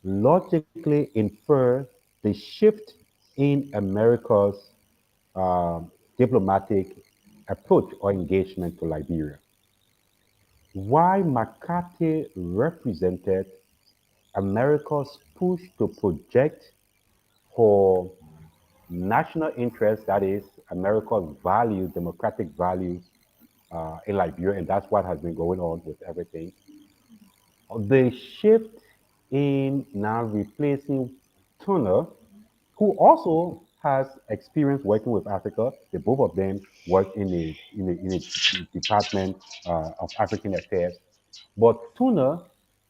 Speaker 3: logically infer the shift in America's diplomatic approach or engagement to Liberia. Why McCarthy represented America's push to project her national interest, that is, America's value, democratic values in Liberia, and that's what has been going on with everything. The shift in now replacing Turner, who also has experience working with Africa. The both of them worked in the Department of African Affairs. But Turner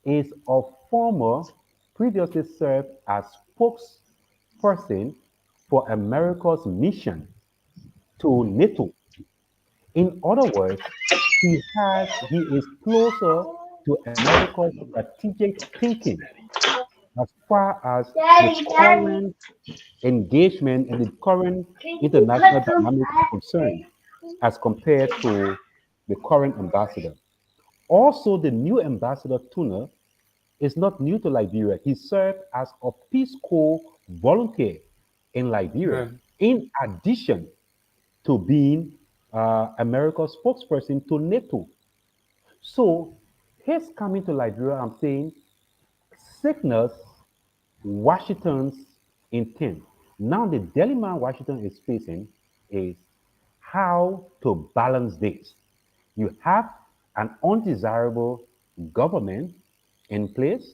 Speaker 3: is a former, previously served as spokesperson for America's mission to NATO. In other words, he is closer to America's strategic thinking as far as the current engagement and the current international dynamic is concerned as compared to the current ambassador. Also, the new ambassador, Tuna, is not new to Liberia. He served as a Peace Corps volunteer in Liberia,
Speaker 2: Right.
Speaker 3: in addition to being America's spokesperson to NATO. So, his coming to Liberia, I'm saying, signals Washington's intent. Now, the dilemma Washington is facing is how to balance this. You have an undesirable government in place.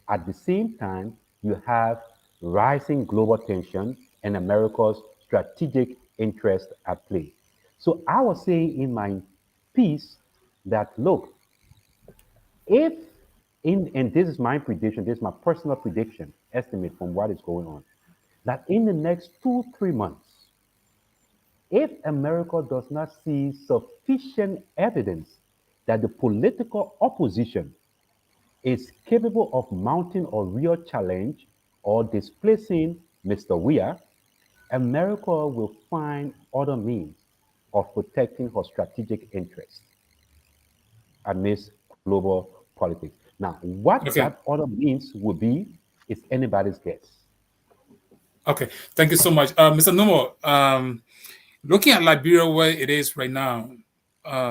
Speaker 3: At the same time, you have rising global tension and America's strategic interest at play. So I was saying in my piece that look, if and this is my prediction, this is my personal prediction, estimate from what is going on, that in the next 2, 3 months, if America does not see sufficient evidence that the political opposition is capable of mounting a real challenge or displacing Mr. Weah, America will find other means of protecting her strategic interests amidst global politics. Now, what
Speaker 2: Okay.
Speaker 3: that other means would be is anybody's guess.
Speaker 2: Okay. Thank you so much, Mr. Nomo. Looking at Liberia where it is right now,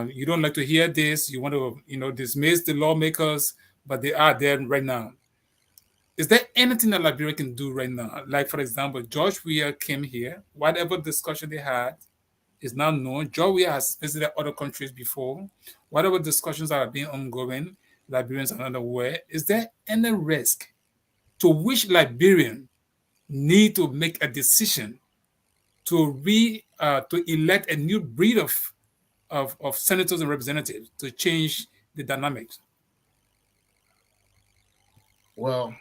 Speaker 2: you don't like to hear this. You want to, dismiss the lawmakers, but they are there right now. Is there anything that Liberia can do right now? Like, for example, George Weah came here. Whatever discussion they had is now known. George Weah has visited other countries before. Whatever discussions that are being ongoing, Liberians are not aware. Is there any risk to which Liberian need to make a decision to elect a new breed of senators and representatives to change the dynamics?
Speaker 5: Well,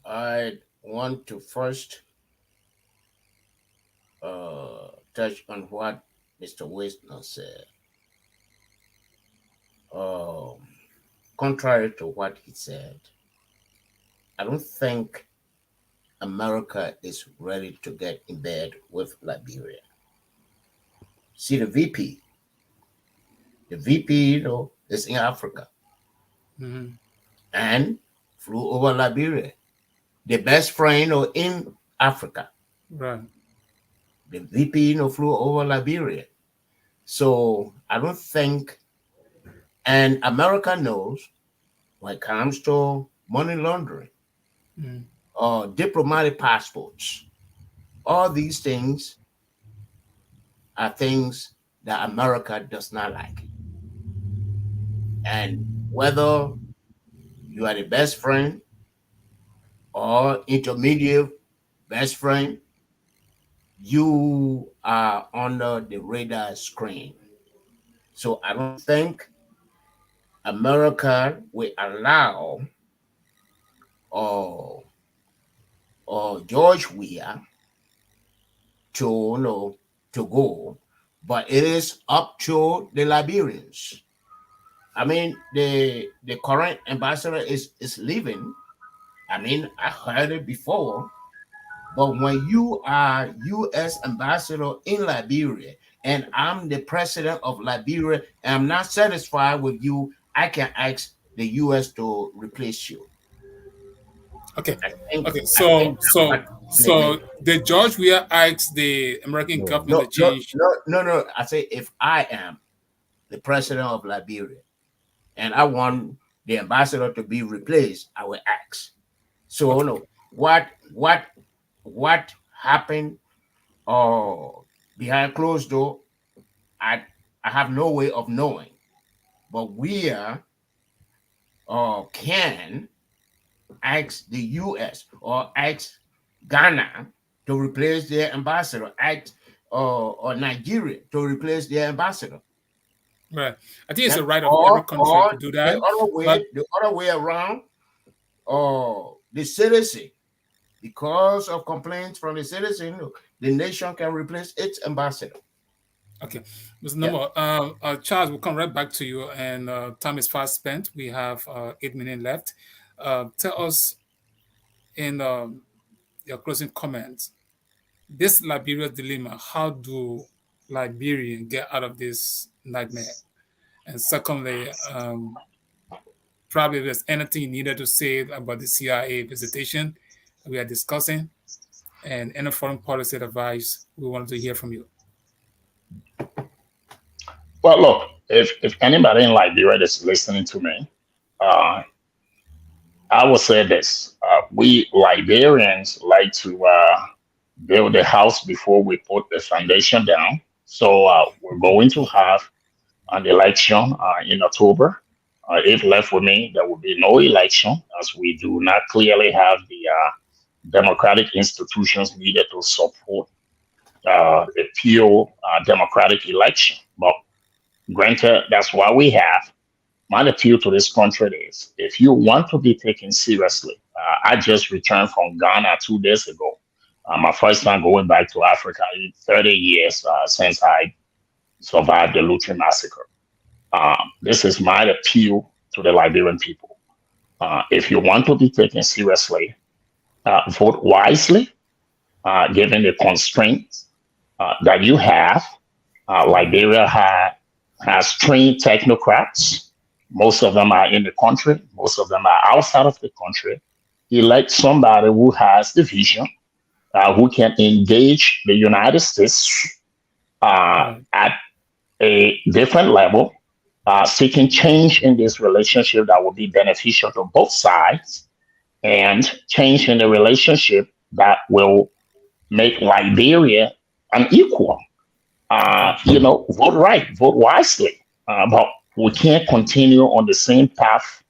Speaker 5: I want to first touch on what Mr. Wisner said. Um, Contrary to what he said, I don't think America is ready to get in bed with Liberia. See the VP. The VP, is in Africa and flew over Liberia. The best friend, in Africa.
Speaker 2: Right.
Speaker 5: The VP, flew over Liberia. So I don't think, and America knows when it comes to money laundering, diplomatic passports, all these things are things that America does not like. And whether you are the best friend or intermediate best friend, you are under the radar screen. So I don't think America will allow or George Weah to go, but it is up to the Liberians. I mean, the current ambassador is leaving. I mean, I heard it before, but when you are U.S. ambassador in Liberia and I'm the president of Liberia and I'm not satisfied with you, I can ask the U.S. to replace you.
Speaker 2: Okay. Okay.
Speaker 5: I
Speaker 2: So the George Weah asked the American government to change.
Speaker 5: No. I say if I am the president of Liberia and I want the ambassador to be replaced, I will ask. So no, what happened behind closed door, I have no way of knowing. But we can ask the US or ask Ghana to replace their ambassador, ask or Nigeria to replace their ambassador.
Speaker 2: Right. I think it's the right of every country to do that.
Speaker 5: The other way around, the citizen, because of complaints from the citizen, the nation can replace its ambassador.
Speaker 2: Okay, Mr. Nomo, Charles, we'll come right back to you, and time is fast spent. We have 8 minutes left. Tell us in your closing comments, this Liberia dilemma, how do Liberians get out of this nightmare? And secondly, probably if there's anything needed to say about the CIA visitation we are discussing, and any foreign policy advice, we wanted to hear from you.
Speaker 4: Well, look, if anybody in Liberia is listening to me, I will say this. We Liberians like to build a house before we put the foundation down. So we're going to have an election in October. If left with me, there will be no election, as we do not clearly have the democratic institutions needed to support a pure democratic election. But granted, that's why we have. My appeal to this country is, if you want to be taken seriously, I just returned from Ghana 2 days ago. My first time going back to Africa in 30 years since I survived the Luton massacre. This is my appeal to the Liberian people. If you want to be taken seriously, vote wisely, given the constraints that you have. Liberia has trained technocrats. Most of them are in the country. Most of them are outside of the country. Elect somebody who has the vision, who can engage the United States at a different level, seeking change in this relationship that will be beneficial to both sides, and change in the relationship that will make Liberia an equal. Vote right, vote wisely. But we can't continue on the same path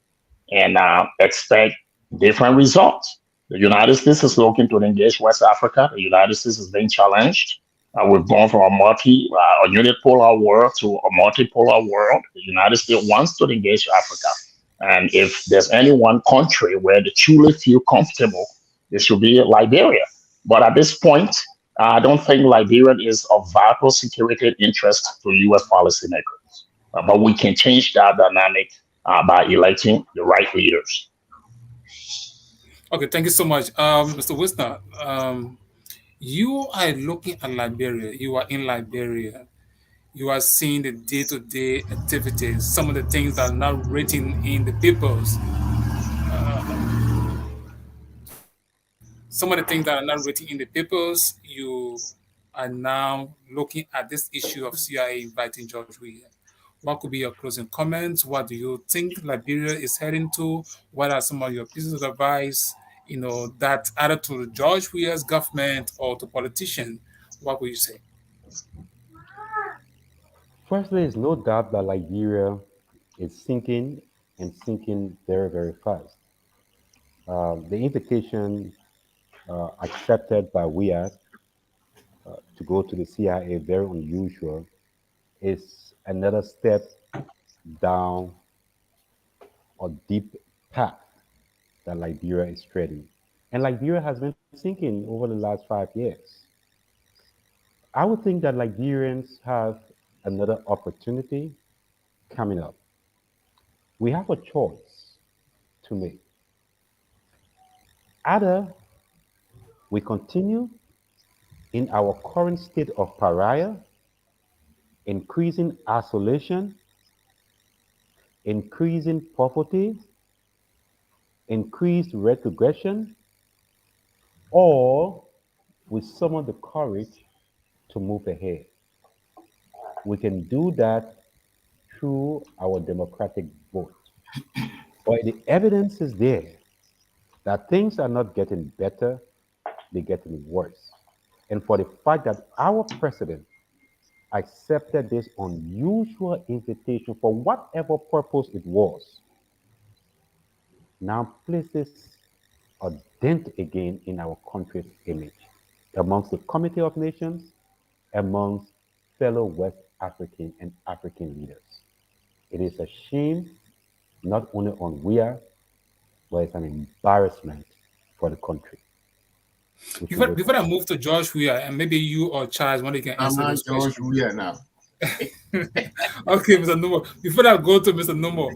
Speaker 4: and expect different results. The United States is looking to engage West Africa. The United States is being challenged. We've gone from a unipolar world to a multipolar world. The United States wants to engage Africa. And if there's any one country where they truly feel comfortable, it should be Liberia. But at this point, I don't think Liberia is of vital security interest to U.S. policymakers. But we can change that dynamic by electing the right leaders.
Speaker 2: Okay, thank you so much, Mr. Wisner. You are looking at Liberia. You are in Liberia. You are seeing the day-to-day activities, some of the things that are not written in the papers, some of the things that are not written in the papers. You are now looking at this issue of CIA inviting George Weah. What could be your closing comments? What do you think Liberia is heading to? What are some of your pieces of advice? That either to George Weah's government or to politicians. What would you say?
Speaker 3: Firstly, there's no doubt that Liberia is sinking and sinking very, very fast. The invitation accepted by Weah to go to the CIA, very unusual, is another step down a deep path that Liberia is treading. And Liberia has been sinking over the last 5 years. I would think that Liberians have another opportunity coming up. We have a choice to make. Either we continue in our current state of pariah, increasing isolation, increasing poverty, increased retrogression, or we summon the courage to move ahead. We can do that through our democratic vote. But the evidence is there that things are not getting better, they're getting worse. And for the fact that our president accepted this unusual invitation for whatever purpose it was, now places a dent again in our country's image amongst the Committee of Nations, amongst fellow West African and African leaders. It is a shame not only on Weah, but it's an embarrassment for the country. We should just
Speaker 2: Before I move to George Weah, and maybe you or Charles, one of you can
Speaker 5: I'm
Speaker 2: answer
Speaker 5: on
Speaker 2: this question.
Speaker 5: George Weah now.
Speaker 2: Okay, Mr. Nomo. Before I go to Mr. Nomo,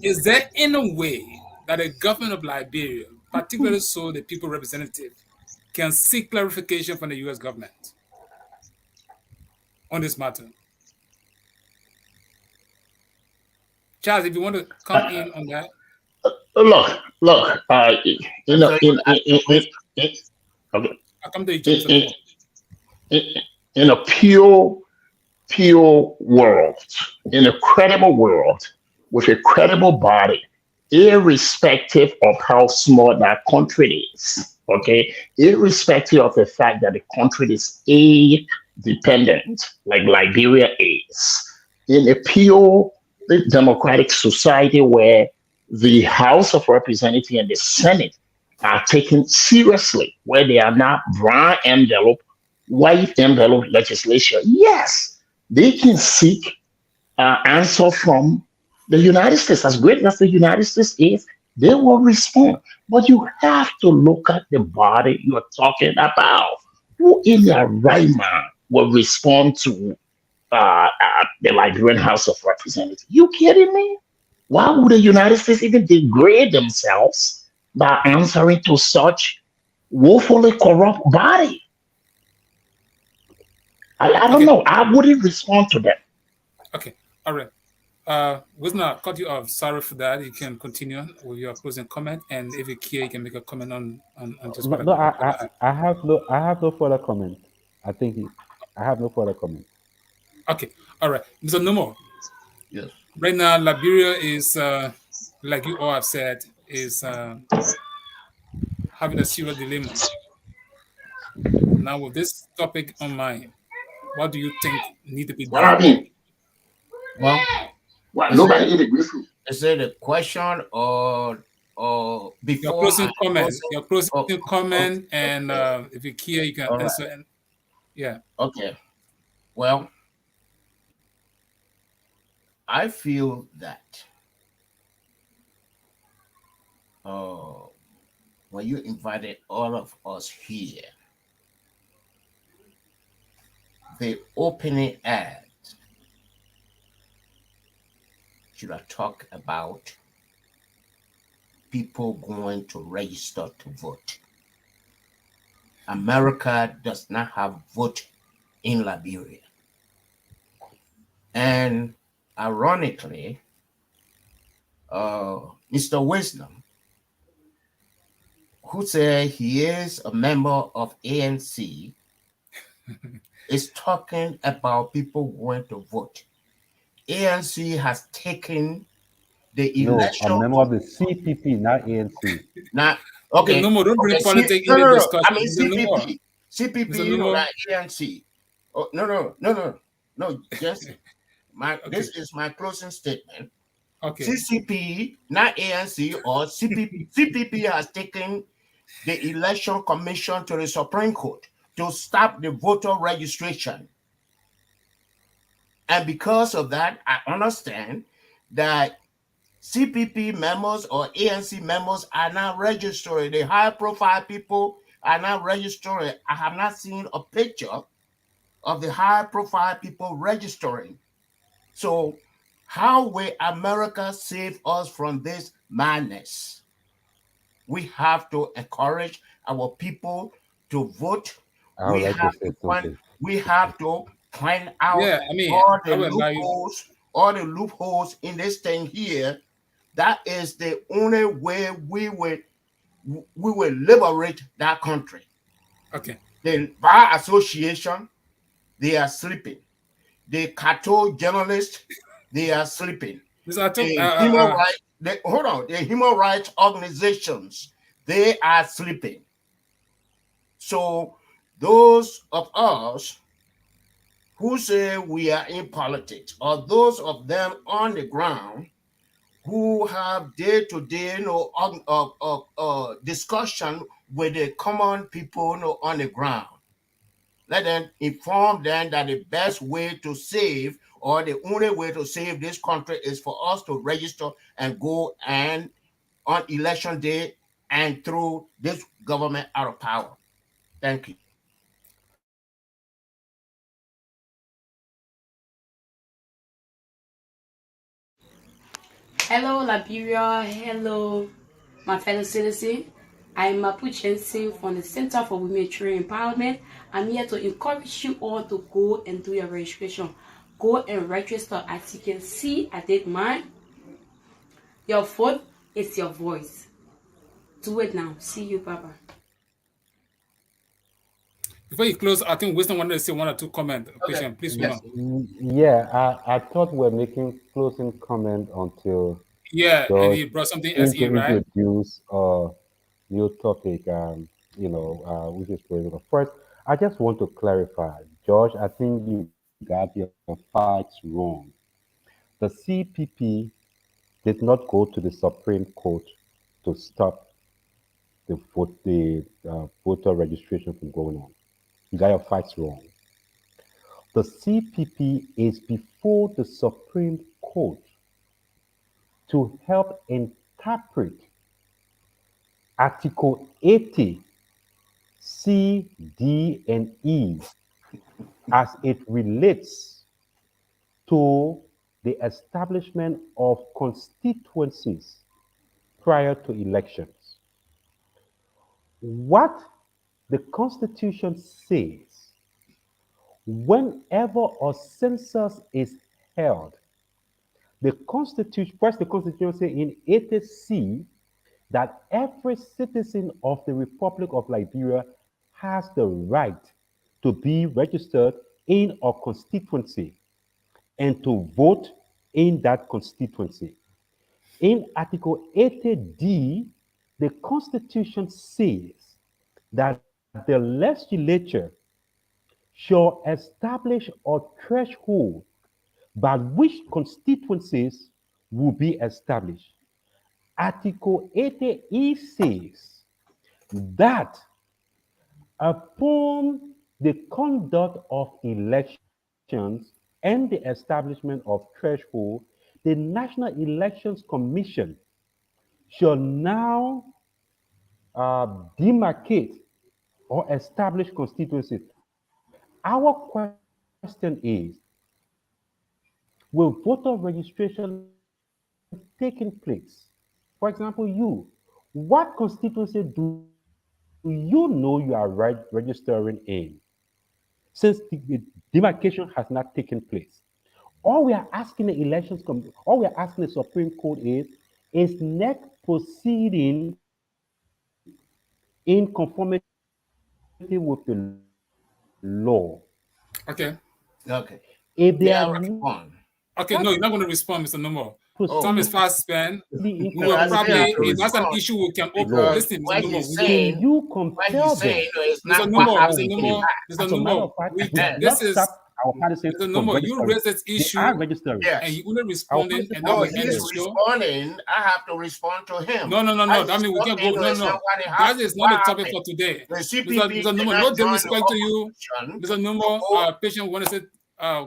Speaker 2: is there any way that the government of Liberia, particularly so the people representative, can seek clarification from the U.S. government on this matter? Charles, if you want to come in on that,
Speaker 4: Look. You
Speaker 5: I'm
Speaker 4: know,
Speaker 5: sorry for asking question.
Speaker 4: in okay,
Speaker 2: I'll come to you,
Speaker 4: in,
Speaker 2: Mr.
Speaker 4: in,
Speaker 2: Nomo.
Speaker 4: in in a pure world, in a credible world, with a credible body, irrespective of how small that country is, okay, irrespective of the fact that the country is aid dependent, like Liberia is, in a pure democratic society where the House of Representatives and the Senate are taken seriously, where they are not brown envelope, white envelope legislation. Yes, they can seek answer from the United States. As great as the United States is, they will respond. But you have to look at the body you're talking about. Who in their right mind will respond to the Liberian House of Representatives? You kidding me? Why would the United States even degrade themselves by answering to such woefully corrupt body? I don't
Speaker 2: Okay,
Speaker 4: know. I wouldn't respond to them.
Speaker 2: okay, all right. Was not cut you off. Sorry for that. You can continue with your closing comment, and if you care, you can make a comment on just
Speaker 3: no,
Speaker 2: what I,
Speaker 3: no
Speaker 2: what I
Speaker 3: I have no further comment. I think I have no further comment.
Speaker 2: Okay, all right, Mr. Nomo.
Speaker 5: Yes.
Speaker 2: Right now, Liberia is, like you all have said, is having a serious dilemma. Now, with this topic on mind, what do you think need to be
Speaker 4: What
Speaker 2: done?
Speaker 4: I mean,
Speaker 5: Well,
Speaker 4: what
Speaker 5: is
Speaker 4: nobody
Speaker 5: it
Speaker 4: eat a grapefruit.
Speaker 5: is it a question or
Speaker 2: Your
Speaker 5: before I
Speaker 2: closing comment,
Speaker 5: close it?
Speaker 2: your closing
Speaker 5: Oh,
Speaker 2: comment,
Speaker 5: okay,
Speaker 2: and
Speaker 5: okay,
Speaker 2: if you care, you can
Speaker 5: all right,
Speaker 2: answer. And yeah,
Speaker 5: okay. Well, I feel that uh, when you invited all of us here, the opening act should have talked about people going to register to vote. America does not have vote in Liberia. And ironically, Mr. Wisdom, who said he is a member of ANC, is talking about people going to vote. ANC has taken the
Speaker 3: No, a
Speaker 5: election.
Speaker 3: member of the CPP, not ANC.
Speaker 5: Now,
Speaker 2: Okay,
Speaker 5: okay,
Speaker 2: no more. Don't
Speaker 5: okay.
Speaker 2: bring politics
Speaker 5: No,
Speaker 2: in the
Speaker 5: no, no. I
Speaker 2: discussion.
Speaker 5: mean
Speaker 2: Mr. Nomore.
Speaker 5: CPP, CPP,
Speaker 2: Mr. Nomore.
Speaker 5: not ANC. Oh, no, no, no, no, no. Just my.
Speaker 2: Okay.
Speaker 5: This is my closing statement.
Speaker 2: Okay.
Speaker 5: CCP, not ANC, or CPP. CPP has taken the election commission to the Supreme Court to stop the voter registration. And because of that, I understand that CPP members or ANC members are not registering. The high profile people are not registering. I have not seen a picture of the high profile people registering. So, how will America save us from this madness? We have to encourage our people to vote.
Speaker 3: I would
Speaker 5: We
Speaker 3: like to
Speaker 5: have
Speaker 3: say
Speaker 5: to point,
Speaker 3: something.
Speaker 5: we have to point out
Speaker 2: Yeah, I mean,
Speaker 5: all
Speaker 2: I
Speaker 5: the
Speaker 2: will allow you.
Speaker 5: loopholes in this thing here. That is the only way we will liberate that country.
Speaker 2: Okay.
Speaker 5: The Bar Association, they are sleeping. The cartel journalists, they are sleeping.
Speaker 2: Mr. Atom,
Speaker 5: The human rights, the human rights organizations, they are sleeping. So those of us who say we are in politics, or those of them on the ground who have day-to-day discussion with the common people on the ground, let them inform them that the best way to save or the only way to save this country is for us to register and go and on election day and throw this government out of power. Thank you.
Speaker 6: Hello, Liberia. Hello, my fellow citizens. I'm Mapuchensi from the Center for Women Trade Empowerment. I'm here to encourage you all to go and do your registration. Go and register. As you can see, I did mine. Your vote is your voice. Do it now. See you. Bye bye.
Speaker 2: Before you close, I think Wisdom wanted to say one or two comments.
Speaker 5: Okay.
Speaker 2: Patient, please move
Speaker 5: Yes.
Speaker 2: on.
Speaker 3: Yeah, I thought we're making closing comment until
Speaker 2: Yeah, and
Speaker 3: George
Speaker 2: he brought something else
Speaker 3: seemed to
Speaker 2: in, right?
Speaker 3: introduce a new topic, which is political. First, I just want to clarify, George, I think you got your facts wrong. The CPP did not go to the Supreme Court to stop the voter registration from going on. You got your facts wrong. The CPP is before the Supreme Court to help interpret Article 80, C, D, and E as it relates to the establishment of constituencies prior to elections. What the Constitution says, whenever a census is held, the Constitution says in 80C that every citizen of the Republic of Liberia has the right to be registered in a constituency and to vote in that constituency. In Article 80D, the Constitution says that the legislature shall establish a threshold by which constituencies will be established. Article 80E says that upon the conduct of elections and the establishment of threshold, the National Elections Commission shall now demarcate or establish constituencies. Our question is, will voter registration taking place? For example, you, who are a citizen What constituency do you know you are registering in? Since the demarcation has not taken place, all we are asking the all we are asking the Supreme Court is NEC proceeding in conformity with the law.
Speaker 2: Okay.
Speaker 5: Okay.
Speaker 3: If they
Speaker 5: May
Speaker 3: are
Speaker 5: I
Speaker 3: not
Speaker 5: respond?
Speaker 2: Okay, no, you're not going to respond, Mr. Nomo. Time is
Speaker 3: proceeding
Speaker 2: fast spent.
Speaker 3: in
Speaker 5: No,
Speaker 2: We'll
Speaker 5: I say I have
Speaker 2: probably,
Speaker 3: conformity
Speaker 5: to
Speaker 3: with
Speaker 2: if
Speaker 3: the
Speaker 2: that's an
Speaker 5: respond
Speaker 2: issue, we can open.
Speaker 3: law,
Speaker 5: because
Speaker 2: Listen, Mr.
Speaker 5: what
Speaker 2: Nomo,
Speaker 5: he's
Speaker 3: can
Speaker 5: saying,
Speaker 3: you
Speaker 5: what he's
Speaker 3: compel them?
Speaker 5: saying is
Speaker 2: Mr.
Speaker 5: not what
Speaker 2: Nomo,
Speaker 5: I'm
Speaker 2: Mr.
Speaker 5: saying.
Speaker 2: Nomo, Mr.
Speaker 3: As a matter
Speaker 2: Nomo,
Speaker 3: of fact,
Speaker 2: we
Speaker 3: we
Speaker 2: can,
Speaker 3: did
Speaker 2: this
Speaker 3: not
Speaker 2: is,
Speaker 3: stop our participants
Speaker 2: Mr.
Speaker 3: from
Speaker 2: Nomo, you
Speaker 3: registering.
Speaker 2: raised this
Speaker 3: They are
Speaker 2: issue
Speaker 3: registering.
Speaker 2: and
Speaker 5: Yes.
Speaker 2: you only
Speaker 3: Our
Speaker 2: responding and
Speaker 3: participants
Speaker 2: that
Speaker 5: No,
Speaker 2: will
Speaker 3: are
Speaker 2: end the
Speaker 5: he's
Speaker 3: registering.
Speaker 2: show.
Speaker 5: responding. I have to respond to him.
Speaker 2: No.
Speaker 5: What
Speaker 2: That
Speaker 5: he's
Speaker 2: means we can go.
Speaker 5: talking
Speaker 2: No,
Speaker 5: is not
Speaker 2: no.
Speaker 5: what
Speaker 2: That is not
Speaker 5: what
Speaker 2: the topic
Speaker 5: happened.
Speaker 2: for today.
Speaker 5: The
Speaker 2: Mr.
Speaker 5: CPP
Speaker 2: Mr.
Speaker 5: did
Speaker 2: Nomo,
Speaker 5: not
Speaker 2: no
Speaker 5: join the
Speaker 2: disrespect to you.
Speaker 5: opposition
Speaker 2: Mr.
Speaker 5: to
Speaker 2: Nomo,
Speaker 5: go.
Speaker 2: patient, we want to say,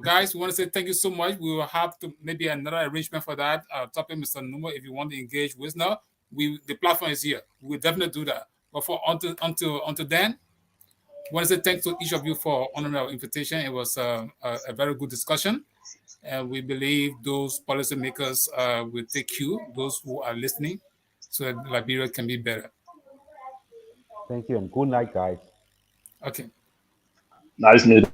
Speaker 2: guys, we want to say thank you so much. We will have to maybe another arrangement for that topic, Mr. Nomo. If you want to engage with now, the platform is here. We will definitely do that. But for until then, I want to say thanks to each of you for honoring our invitation. It was a very good discussion. And we believe those policymakers will take cue, those who are listening, so that Liberia can be better.
Speaker 3: Thank you and good night, guys.
Speaker 2: Okay.
Speaker 4: Nice meeting